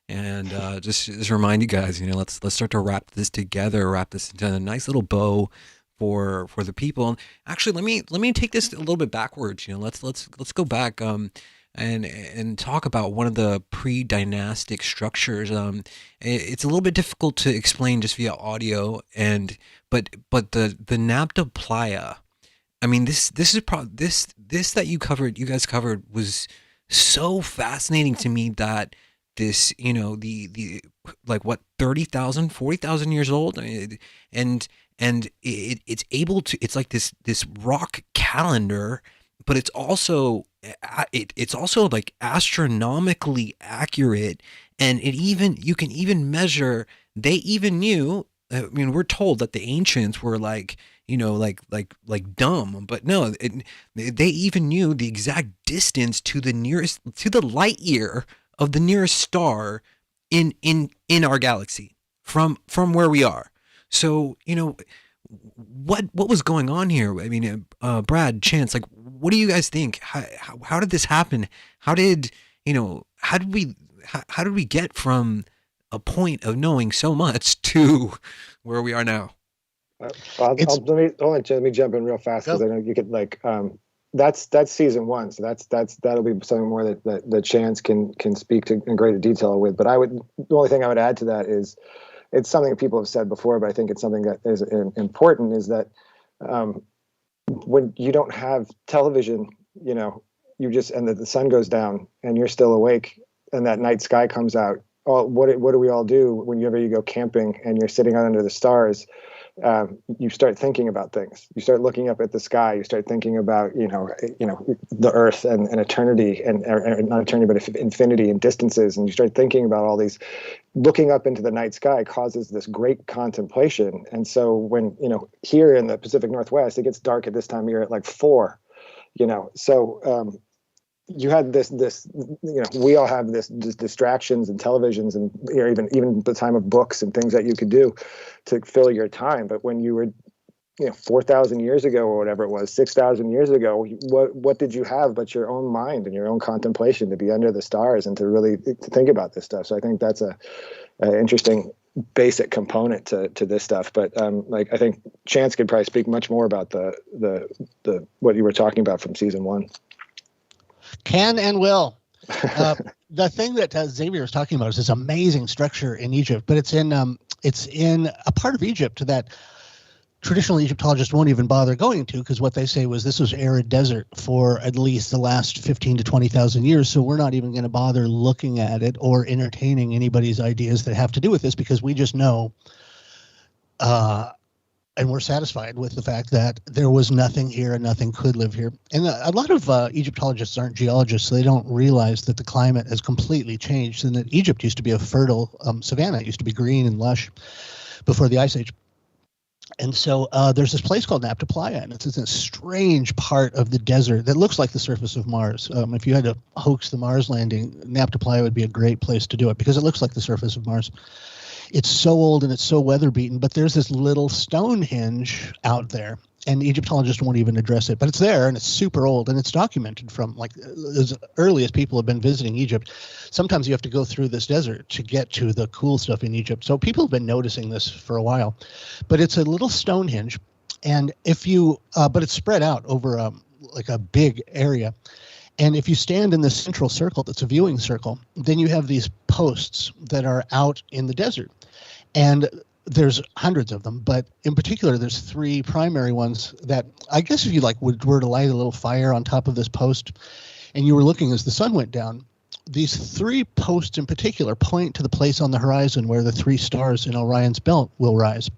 and just remind you guys, let's start to wrap this together, wrap this into a nice little bow for the people. Actually, let me take this a little bit backwards. Let's go back. And talk about one of the pre-dynastic structures. It's a little bit difficult to explain just via audio, but the Nabta Playa. I mean, this that you guys covered was so fascinating to me that this, the like what 30,000, 40,000 years old, and it's able to, it's like this rock calendar, but it's also like astronomically accurate, and you can even measure. They even knew. I mean, we're told that the ancients were like dumb, but no, they even knew the exact distance to the light year of the nearest star in our galaxy from where we are. So what was going on here? I mean, Brad, Chance, like, what do you guys think? How did this happen? How did we get from a point of knowing so much to where we are now? Let me jump in real fast, because I know you could that's season one, so that'll be something more that Chance can speak to in greater detail with. But the only thing I would add to that is, it's something that people have said before, but I think it's something that is important, is that when you don't have television, you just, and the sun goes down and you're still awake and that night sky comes out. What do we all do whenever you go camping and you're sitting out under the stars? You start thinking about things. You start looking up at the sky. You start thinking about the earth and eternity, and not eternity, but infinity and distances. And you start thinking about all these. Looking up into the night sky causes this great contemplation. And so when here in the Pacific Northwest, it gets dark at this time of year at like 4. So you had this we all have this distractions and televisions, and even the time of books and things that you could do to fill your time. But when you were 4,000 years ago, or whatever it was, 6,000 years ago, what did you have but your own mind and your own contemplation to be under the stars and to really think about this stuff? So I think that's a interesting basic component to this stuff. But I think Chance could probably speak much more about the what you were talking about from season 1. Can and will. The thing that Xavier was talking about is this amazing structure in Egypt, but it's in a part of Egypt that traditional Egyptologists won't even bother going to, because what they say was this was arid desert for at least the last 15 to 20,000 years. So we're not even going to bother looking at it or entertaining anybody's ideas that have to do with this, because we just know and we're satisfied with the fact that there was nothing here and nothing could live here. And a lot of Egyptologists aren't geologists, so they don't realize that the climate has completely changed, and that Egypt used to be a fertile savanna. It used to be green and lush before the Ice Age. And so there's this place called Nabta Playa, and it's a strange part of the desert that looks like the surface of Mars. If you had to hoax the Mars landing, Nabta Playa would be a great place to do it, because it looks like the surface of Mars. It's so old and it's so weather beaten, but there's this little Stonehenge out there, and Egyptologists won't even address it. But it's there, and it's super old, and it's documented from as early as people have been visiting Egypt. Sometimes you have to go through this desert to get to the cool stuff in Egypt. So people have been noticing this for a while. But it's a little Stonehenge, and but it's spread out over a big area. And if you stand in the central circle, that's a viewing circle, then you have these posts that are out in the desert. And there's hundreds of them, but in particular, there's 3 primary ones that I guess if you were to light a little fire on top of this post and you were looking as the sun went down, these 3 posts in particular point to the place on the horizon where the 3 stars in Orion's belt will rise,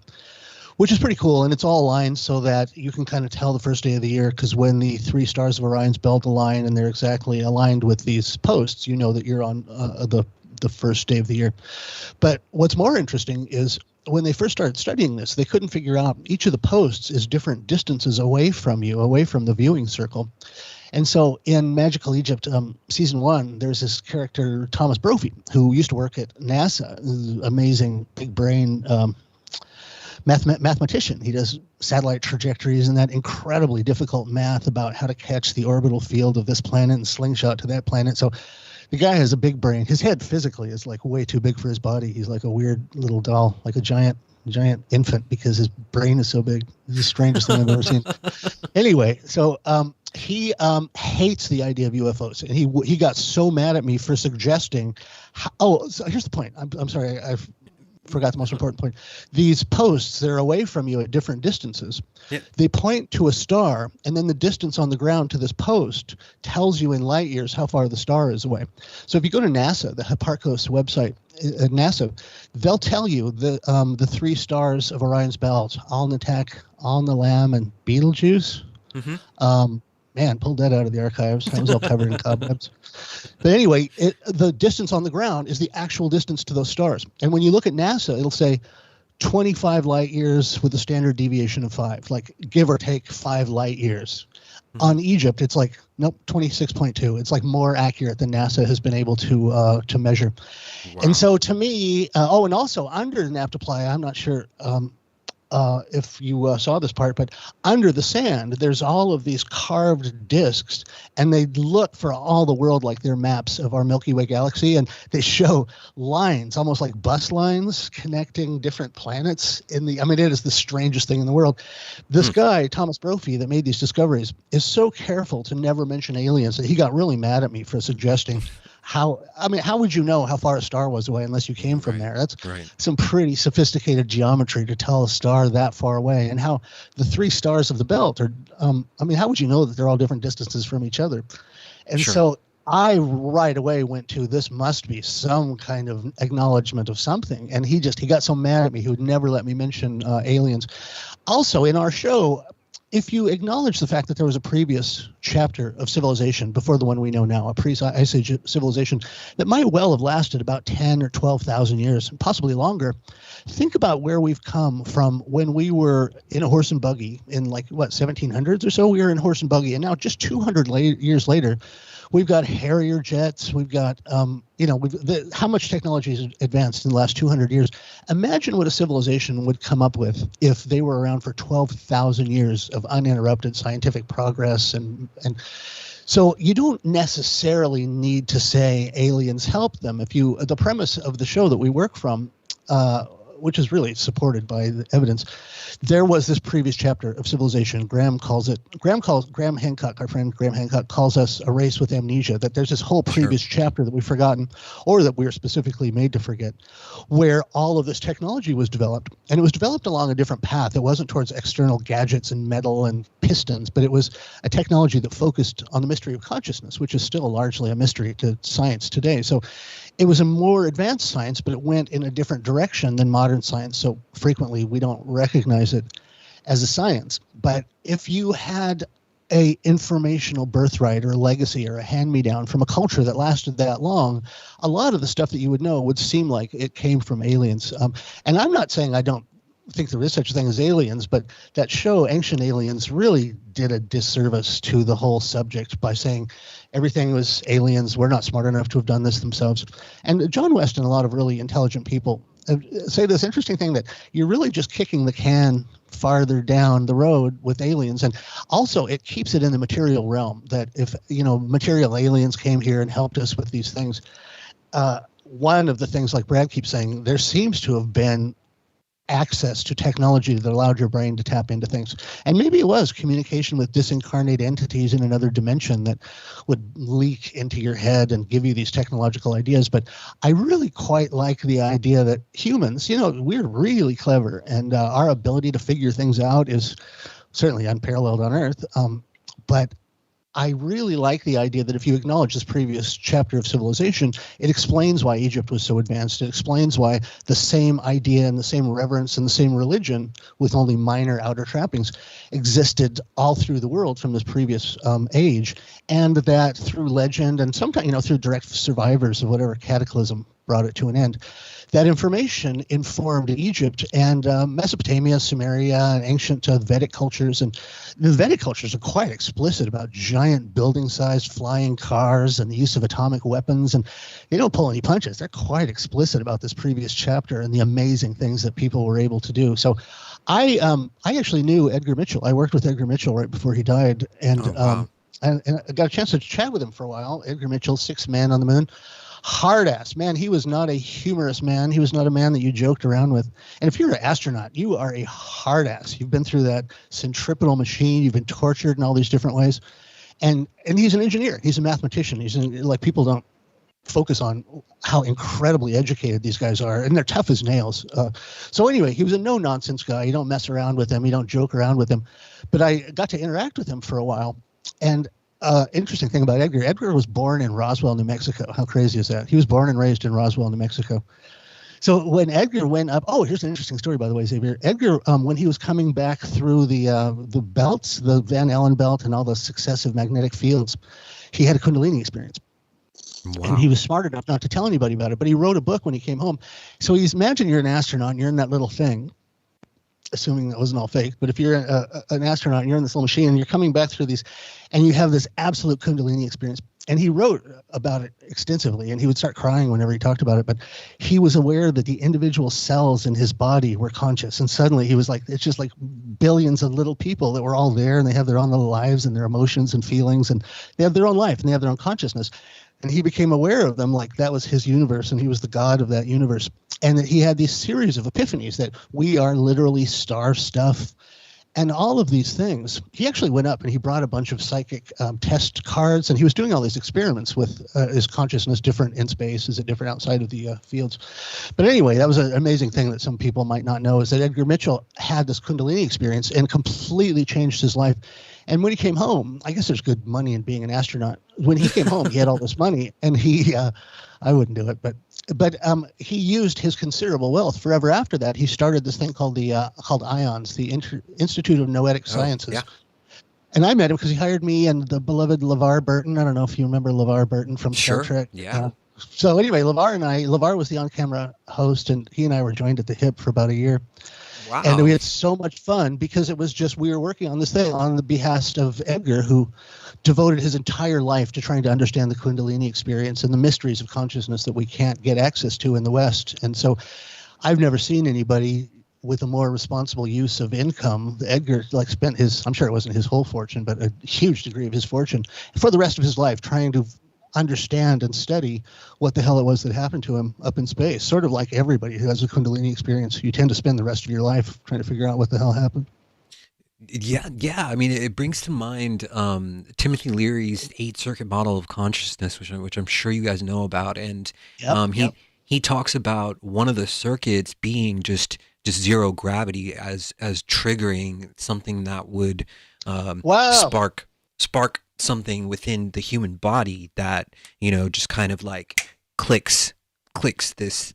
which is pretty cool. And it's all aligned so that you can kind of tell the first day of the year, because when the 3 stars of Orion's belt align and they're exactly aligned with these posts, you know that you're on the the first day of the year. But what's more interesting is when they first started studying this, they couldn't figure out each of the posts is different distances away from you, away from the viewing circle. And so in Magical Egypt, season 1, there's this character, Thomas Brophy, who used to work at NASA, amazing big brain mathematician. He does satellite trajectories and that incredibly difficult math about how to catch the orbital field of this planet and slingshot to that planet. So the guy has a big brain. His head physically is like way too big for his body. He's like a weird little doll, like a giant infant, because his brain is so big. It's the strangest thing I've ever seen. Anyway, so he hates the idea of UFOs, and he got so mad at me for suggesting. So here's the point. I'm sorry, I forgot the most important point. These posts, they're away from you at different distances. Yep. They point to a star, and then the distance on the ground to this post tells you in light years how far the star is away. So if you go to NASA, the Hipparcos website at NASA, they'll tell you the 3 stars of Orion's belt: Alnitak, Alnilam, and Betelgeuse. Mm-hmm. Man, pulled that out of the archives. That was all covered in cobwebs. But anyway, the distance on the ground is the actual distance to those stars. And when you look at NASA, it'll say 25 light years with a standard deviation of 5, like give or take 5 light years. Mm-hmm. On Egypt, it's like, nope, 26.2. It's like more accurate than NASA has been able to measure. Wow. And so to me, and also under the Naphtali, I'm not sure if you saw this part, but under the sand, there's all of these carved discs, and they look for all the world like they're maps of our Milky Way galaxy, and they show lines, almost like bus lines, connecting different planets it is the strangest thing in the world. This guy, Thomas Brophy, that made these discoveries, is so careful to never mention aliens that he got really mad at me for suggesting how would you know how far a star was away unless you came from there? That's some pretty sophisticated geometry to tell a star that far away. And how the 3 stars of the belt are, how would you know that they're all different distances from each other? And so I right away went to, this must be some kind of acknowledgement of something. And he got so mad at me, he would never let me mention aliens. Also, in our show, if you acknowledge the fact that there was a previous chapter of civilization before the one we know now, a pre-Ice Age civilization that might well have lasted about 10 or 12,000 years, possibly longer, think about where we've come from when we were in a horse and buggy in 1700s or so. We were in horse and buggy, and now just 200 years later, we've got Harrier jets. We've got, how much technology has advanced in the last 200 years. Imagine what a civilization would come up with if they were around for 12,000 years of uninterrupted scientific progress. And so you don't necessarily need to say aliens help them. The premise of the show that we work from, which is really supported by the evidence, there was this previous chapter of civilization. Graham Hancock, our friend Graham Hancock, calls us a race with amnesia, that there's this whole previous chapter that we've forgotten, or that we're specifically made to forget, where all of this technology was developed. And it was developed along a different path. It wasn't towards external gadgets and metal and pistons, but it was a technology that focused on the mystery of consciousness, which is still largely a mystery to science today. So it was a more advanced science, but it went in a different direction than modern science. So frequently we don't recognize it as a science. But if you had a informational birthright or a legacy or a hand-me-down from a culture that lasted that long, a lot of the stuff that you would know would seem like it came from aliens. And I'm not saying I don't think there is such a thing as aliens, but that show, Ancient Aliens, really did a disservice to the whole subject by saying everything was aliens. We're not smart enough to have done this themselves. And John West and a lot of really intelligent people say this interesting thing, that you're really just kicking the can farther down the road with aliens. And also it keeps it in the material realm, that if, material aliens came here and helped us with these things, one of the things, like Brad keeps saying, there seems to have been access to technology that allowed your brain to tap into things. And maybe it was communication with disincarnate entities in another dimension that would leak into your head and give you these technological ideas. But I really quite like the idea that humans, we're really clever, and our ability to figure things out is certainly unparalleled on Earth. But I really like the idea that if you acknowledge this previous chapter of civilization, it explains why Egypt was so advanced. It explains why the same idea and the same reverence and the same religion, with only minor outer trappings, existed all through the world from this previous age, and that through legend and sometimes, through direct survivors of whatever cataclysm brought it to an end. That information informed Egypt and Mesopotamia, Sumeria, and ancient Vedic cultures. And the Vedic cultures are quite explicit about giant building-sized flying cars and the use of atomic weapons. And they don't pull any punches. They're quite explicit about this previous chapter and the amazing things that people were able to do. So I actually knew Edgar Mitchell. I worked with Edgar Mitchell right before he died. And, wow. and I got a chance to chat with him for a while. Edgar Mitchell, sixth man on the moon. Hard ass, man. He was not a humorous man. He was not a man that you joked around with. And if you're an astronaut, you are a hard ass. You've been through that centripetal machine. You've been tortured in all these different ways. And he's an engineer. He's a mathematician. Like, people don't focus on how incredibly educated these guys are, and they're tough as nails. So anyway, he was a no-nonsense guy. You don't mess around with him. You don't joke around with him. But I got to interact with him for a while. And interesting thing about Edgar was born in Roswell, New Mexico. How crazy is that? He was born and raised in Roswell, New Mexico. So when Edgar went up, here's an interesting story, by the way, Xavier. Edgar, when he was coming back through the belts, the Van Allen belt and all the successive magnetic fields, he had a Kundalini experience. Wow. And he was smart enough not to tell anybody about it, but he wrote a book when he came home. So imagine you're an astronaut and you're in that little thing, assuming that wasn't all fake, but if you're an astronaut and you're in this little machine and you're coming back through these and you have this absolute Kundalini experience. And he wrote about it extensively, and he would start crying whenever he talked about it. But he was aware that the individual cells in his body were conscious. And suddenly he was like, it's just like billions of little people that were all there, and they have their own little lives and their emotions and feelings, and they have their own life and they have their own consciousness. And he became aware of them like that was his universe, and he was the god of that universe. And that he had these series of epiphanies that we are literally star stuff. And all of these things, he actually went up and he brought a bunch of psychic test cards, and he was doing all these experiments with his consciousness, different in space, is it different outside of the fields. But anyway, that was an amazing thing that some people might not know, is that Edgar Mitchell had this Kundalini experience and completely changed his life. And when he came home, I guess there's good money in being an astronaut. When he came home, he had all this money, and I wouldn't do it, but he used his considerable wealth forever after that. He started this thing called called IONS, the Institute of Noetic Sciences. Yeah. And I met him because he hired me and the beloved LeVar Burton. I don't know if you remember LeVar Burton from Star Trek. Yeah. So anyway, LeVar was the on-camera host, and he and I were joined at the hip for about a year. Wow. And we had so much fun because it was just, we were working on this thing on the behest of Edgar, who devoted his entire life to trying to understand the Kundalini experience and the mysteries of consciousness that we can't get access to in the West. And so I've never seen anybody with a more responsible use of income. Edgar spent I'm sure it wasn't his whole fortune, but a huge degree of his fortune for the rest of his life trying to understand and study what the hell it was that happened to him up in space. Sort of like everybody who has a Kundalini experience, you tend to spend the rest of your life trying to figure out what the hell happened. Yeah. I mean, it brings to mind Timothy Leary's 8-circuit model of consciousness, which I'm sure you guys know about. And he talks about one of the circuits being just zero gravity as triggering something that would spark something within the human body that, just kind of like clicks this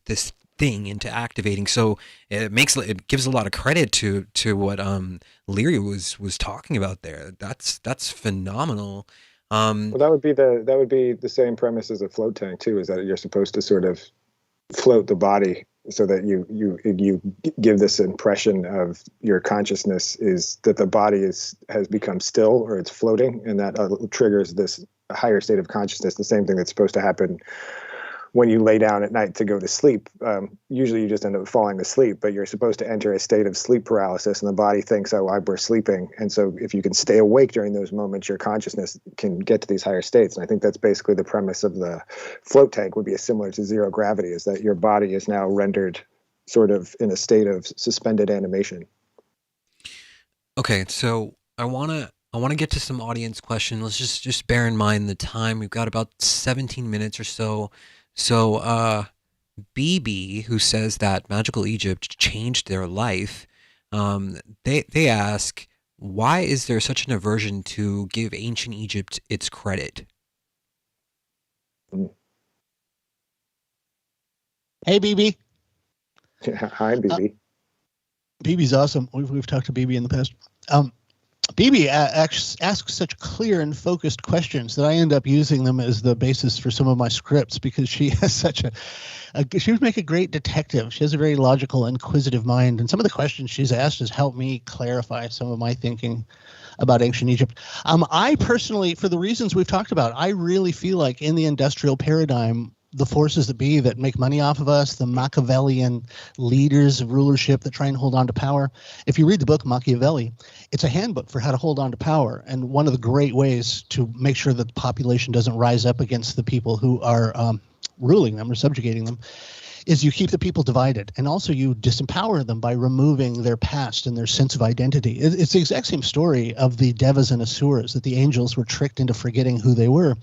thing into activating. So it gives a lot of credit to what Leary was talking about there. That's phenomenal. Well, that would be the same premise as a float tank too, is that you're supposed to sort of float the body so that you give this impression of your consciousness is that the body has become still, or it's floating, and that triggers this higher state of consciousness. The same thing that's supposed to happen when you lay down at night to go to sleep. Usually you just end up falling asleep, but you're supposed to enter a state of sleep paralysis, and the body thinks, we're sleeping. And so if you can stay awake during those moments, your consciousness can get to these higher states. And I think that's basically the premise of the float tank, would be similar to zero gravity, is that your body is now rendered sort of in a state of suspended animation. Okay, so I want to get to some audience questions. Let's just bear in mind the time. We've got about 17 minutes or so. So, BB, who says that Magical Egypt changed their life, they ask, why is there such an aversion to give ancient Egypt its credit? Hey, BB. Hi, BB. BB's awesome. We've talked to BB in the past. BB asks such clear and focused questions that I end up using them as the basis for some of my scripts, because she has such she would make a great detective. She has a very logical, inquisitive mind, and some of the questions she's asked has helped me clarify some of my thinking about ancient Egypt. I personally, for the reasons we've talked about, I really feel like in the industrial paradigm, the forces that be that make money off of us, the Machiavellian leaders of rulership that try and hold on to power. If you read the book Machiavelli, it's a handbook for how to hold on to power. And one of the great ways to make sure that the population doesn't rise up against the people who are ruling them or subjugating them is you keep the people divided, and also you disempower them by removing their past and their sense of identity. It's the exact same story of the Devas and Asuras, that the angels were tricked into forgetting who they were.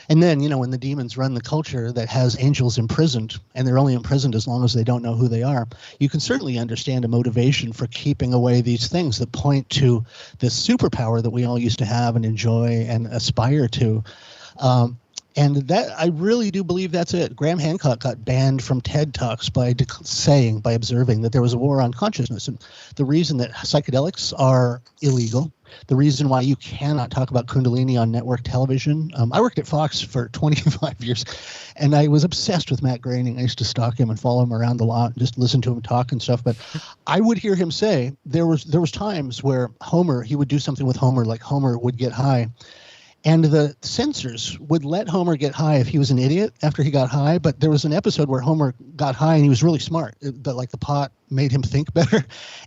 And then, when the demons run the culture that has angels imprisoned, and they're only imprisoned as long as they don't know who they are, you can certainly understand a motivation for keeping away these things that point to this superpower that we all used to have and enjoy and aspire to. And that, I really do believe that's it. Graham Hancock got banned from TED Talks by observing that there was a war on consciousness. And the reason that psychedelics are illegal, the reason why you cannot talk about Kundalini on network television. I worked at Fox for 25 years, and I was obsessed with Matt Groening. I used to stalk him and follow him around a lot and just listen to him talk and stuff. But I would hear him say there was times where he would do something with Homer, like Homer would get high. And the censors would let Homer get high if he was an idiot after he got high. But there was an episode where Homer got high and he was really smart. Like the pot made him think better.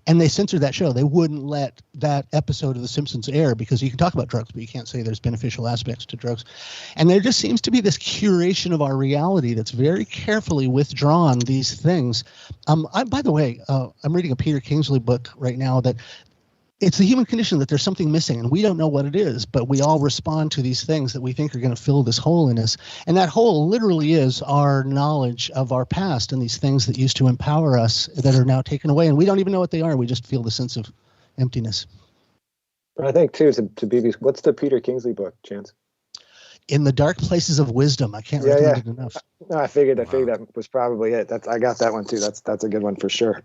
And they censored that show. They wouldn't let that episode of The Simpsons air because you can talk about drugs, but you can't say there's beneficial aspects to drugs. And there just seems to be this curation of our reality that's very carefully withdrawn these things. By the way, I'm reading a Peter Kingsley book right now that it's the human condition that there's something missing and we don't know what it is, but we all respond to these things that we think are going to fill this hole in us. And that hole literally is our knowledge of our past and these things that used to empower us that are now taken away. And we don't even know what they are. We just feel the sense of emptiness. But I think too, to BB's, what's the Peter Kingsley book, Chance? In the Dark Places of Wisdom. I can't recommend it enough. No, I figured that was probably it. I got that one too. That's a good one for sure.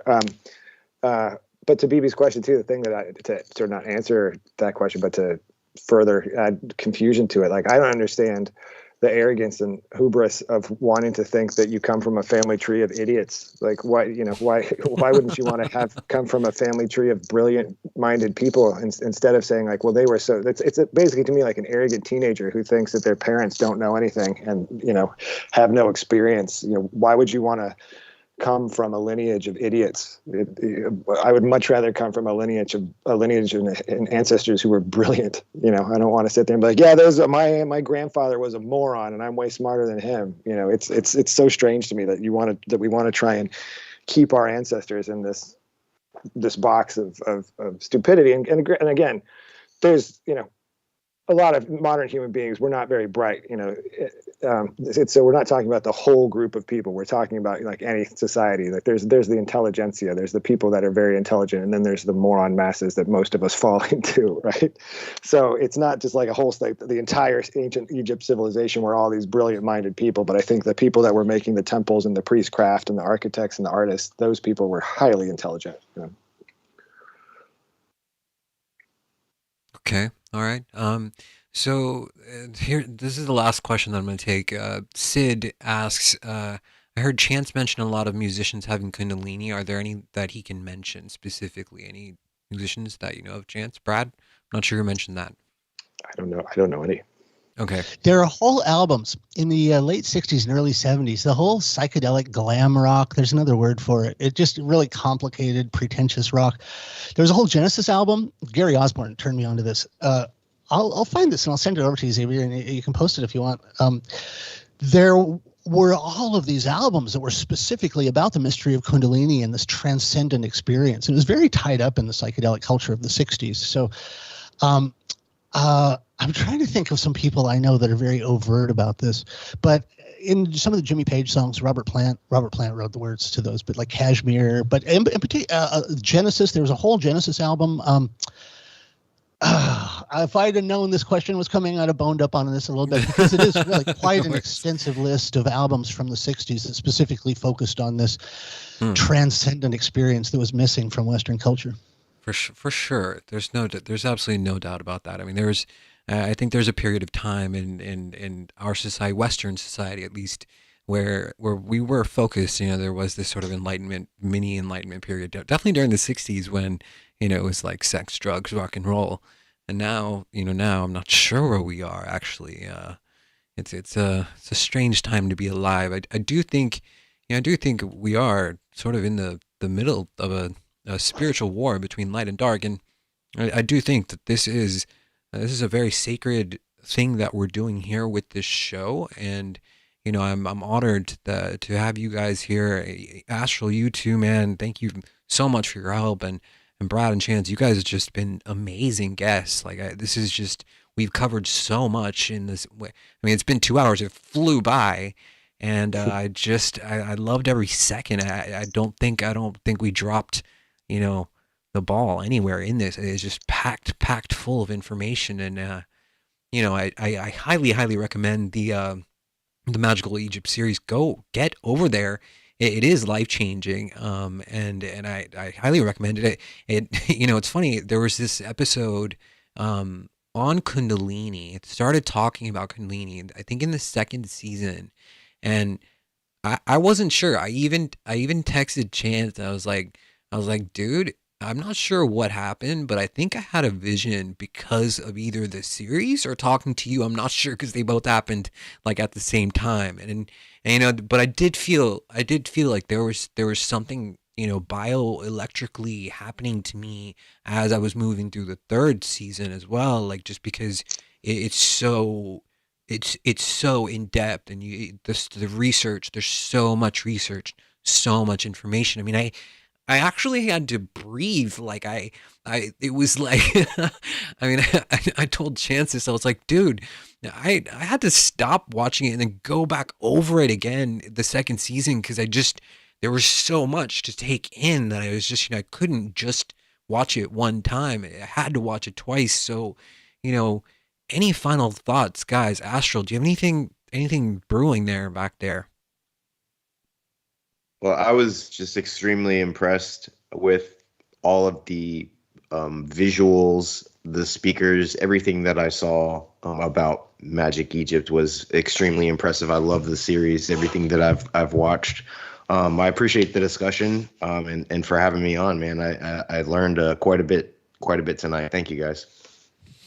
But to BB's question too, the thing that to sort of not answer that question, but to further add confusion to it, like I don't understand the arrogance and hubris of wanting to think that you come from a family tree of idiots. Like why wouldn't you want to come from a family tree of brilliant-minded people instead of saying like, well, they were so. It's basically to me like an arrogant teenager who thinks that their parents don't know anything and have no experience. Why would you want to come from a lineage of idiots? I would much rather come from a lineage and ancestors who were brilliant. I don't want to sit there and be like, yeah, my grandfather was a moron and I'm way smarter than him. It's so strange to me that we want to try and keep our ancestors in this box of stupidity. And again, there's a lot of modern human beings, we're not very bright, so we're not talking about the whole group of people. We're talking about like any society. Like there's the intelligentsia, there's the people that are very intelligent, and then there's the moron masses that most of us fall into, right? So it's not just like the entire ancient Egypt civilization were all these brilliant-minded people, but I think the people that were making the temples and the priestcraft and the architects and the artists, those people were highly intelligent. Okay. All right. So here, this is the last question that I'm going to take. Sid asks, I heard Chance mention a lot of musicians having Kundalini. Are there any that he can mention specifically? Any musicians that you know of, Chance? Brad? I'm not sure who mentioned that. I don't know any. Okay. There are whole albums in the late 60s and early 70s, the whole psychedelic glam rock. There's another word for it. It just really complicated, pretentious rock. There was a whole Genesis album. Gary Osborne turned me on to this. I'll find this and I'll send it over to you, Xavier, and you can post it if you want. There were all of these albums that were specifically about the mystery of Kundalini and this transcendent experience. It was very tied up in the psychedelic culture of the 60s. So I'm trying to think of some people I know that are very overt about this, but in some of the Jimmy Page songs, Robert Plant wrote the words to those, but like Kashmir, but in particular, Genesis, there was a whole Genesis album. If I'd have known this question was coming, I'd have boned up on this a little bit because it is really quite an extensive list of albums from the 60s that specifically focused on this transcendent experience that was missing from Western culture. For sure. There's absolutely no doubt about that. I mean, I think there's a period of time in our society, Western society at least, where we were focused. You know, there was this sort of mini enlightenment period, definitely during the '60s when it was like sex, drugs, rock and roll, and now I'm not sure where we are actually. It's a strange time to be alive. I do think, I do think we are sort of in the middle of a spiritual war between light and dark, and I do think that this is a very sacred thing that we're doing here with this show, and I'm honored to have you guys here. Astral, you too, man. Thank you so much for your help, and Brad and Chance, you guys have just been amazing guests. This is just, we've covered so much in this way. I mean, it's been 2 hours. It flew by, and I loved every second. I don't think we dropped, the ball anywhere in this. It's just packed full of information, and I highly recommend the Magical Egypt series. Go get over there. It is life changing, and I highly recommend it. It's funny. There was this episode on Kundalini. It started talking about Kundalini, I think in the second season, and I wasn't sure. I even texted Chance. I was like, dude, I'm not sure what happened, but I think I had a vision because of either the series or talking to you. I'm not sure because they both happened like at the same time, and but I did feel like there was something bioelectrically happening to me as I was moving through the third season as well. Like, just because it's so in depth, and the research. There's so much research, so much information. I mean, I actually had to breathe. Like it was like, I mean, I told Chance this. I was like, dude, I had to stop watching it and then go back over it again the second season, because there was so much to take in that I was just, I couldn't just watch it one time. I had to watch it twice. So, any final thoughts, guys? Astral, do you have anything brewing back there? Well, I was just extremely impressed with all of the visuals, the speakers, everything that I saw about Magic Egypt was extremely impressive. I love the series, everything that I've watched. I appreciate the discussion and for having me on, man. I learned quite a bit tonight. Thank you, guys.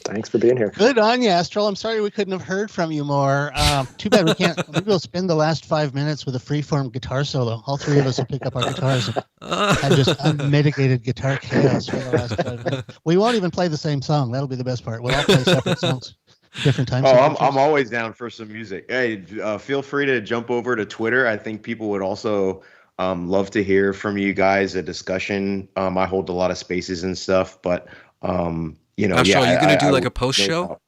Thanks for being here. Good on you, Astral. I'm sorry we couldn't have heard from you more. Too bad we can't. Maybe we'll spend the last 5 minutes with a freeform guitar solo. All three of us will pick up our guitars and just unmitigated guitar chaos for the last 5 minutes. We won't even play the same song. That'll be the best part. We'll all play separate songs, different times. Oh, I'm always down for some music. Hey, feel free to jump over to Twitter. I think people would also love to hear from you guys, a discussion. I hold a lot of spaces and stuff, but Astral, are you going to do like a post show?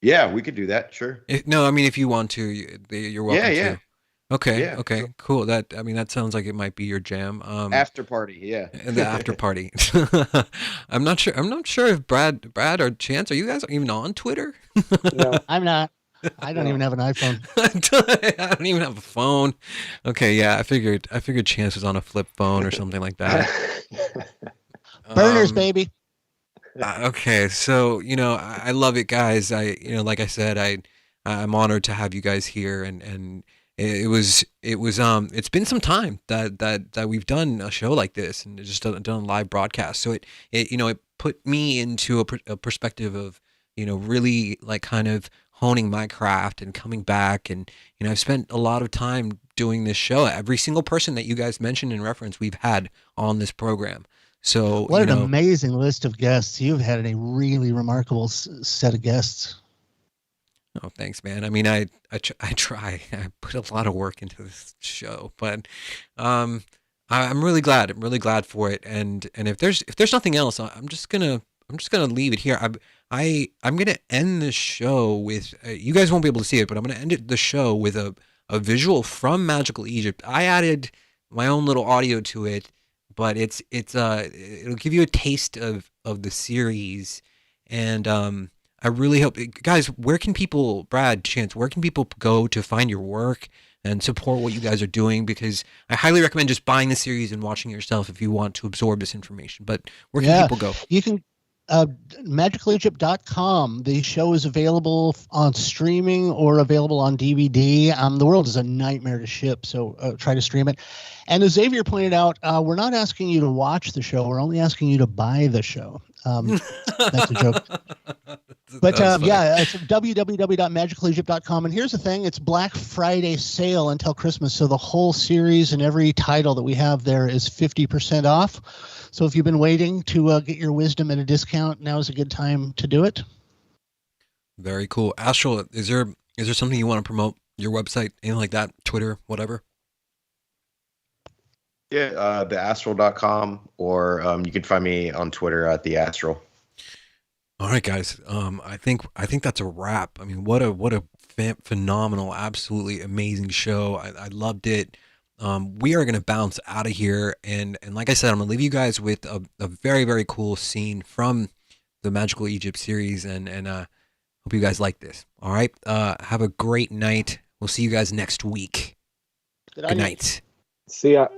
Yeah, we could do that. Sure. No, I mean, if you want to, you're welcome to. Okay. Yeah, okay. sure. Cool. That sounds like it might be your jam. After party. Yeah. The after party. I'm not sure if Brad or Chance, are you guys even on Twitter? No, I'm not. I don't even have an iPhone. I don't even have a phone. Okay. Yeah. I figured Chance was on a flip phone or something like that. Burners, baby. Okay, so I love it, guys. Like I said, I'm honored to have you guys here, and it's been some time that we've done a show like this and just done a live broadcast. So it put me into a perspective of really like kind of honing my craft and coming back, and I've spent a lot of time doing this show. Every single person that you guys mentioned in reference, we've had on this program. So what an amazing list of guests. You've had a really remarkable set of guests. Oh, thanks, man. I mean, I try. I put a lot of work into this show, but I'm really glad. I'm really glad for it. And if there's nothing else, I'm just gonna leave it here. I'm gonna end the show with you guys won't be able to see it, but I'm gonna end the show with a visual from Magical Egypt. I added my own little audio to it, but it'll give you a taste of the series, and I really hope, guys, where can people, Brad, Chance, where can people go to find your work, and support what you guys are doing, because I highly recommend just buying the series and watching it yourself if you want to absorb this information. But where can people go? You can magicalegypt.com. The show is available on streaming or available on DVD. The world is a nightmare to ship, so try to stream it. And as Xavier pointed out, we're not asking you to watch the show. We're only asking you to buy the show. That's a joke. But it's www.magicalegypt.com. And here's the thing. It's Black Friday sale until Christmas. So the whole series and every title that we have there is 50% off. So if you've been waiting to get your wisdom at a discount, now is a good time to do it. Very cool. Astral, is there something you want to promote? Your website, anything like that? Twitter, whatever? Yeah, theastral.com, or you can find me on Twitter at theastral. All right, guys. I think that's a wrap. I mean, what a phenomenal, absolutely amazing show. I loved it. We are going to bounce out of here, and like I said, I'm going to leave you guys with a very, very cool scene from the Magical Egypt series, and hope you guys like this. All right. Have a great night. We'll see you guys next week. Good night. See ya.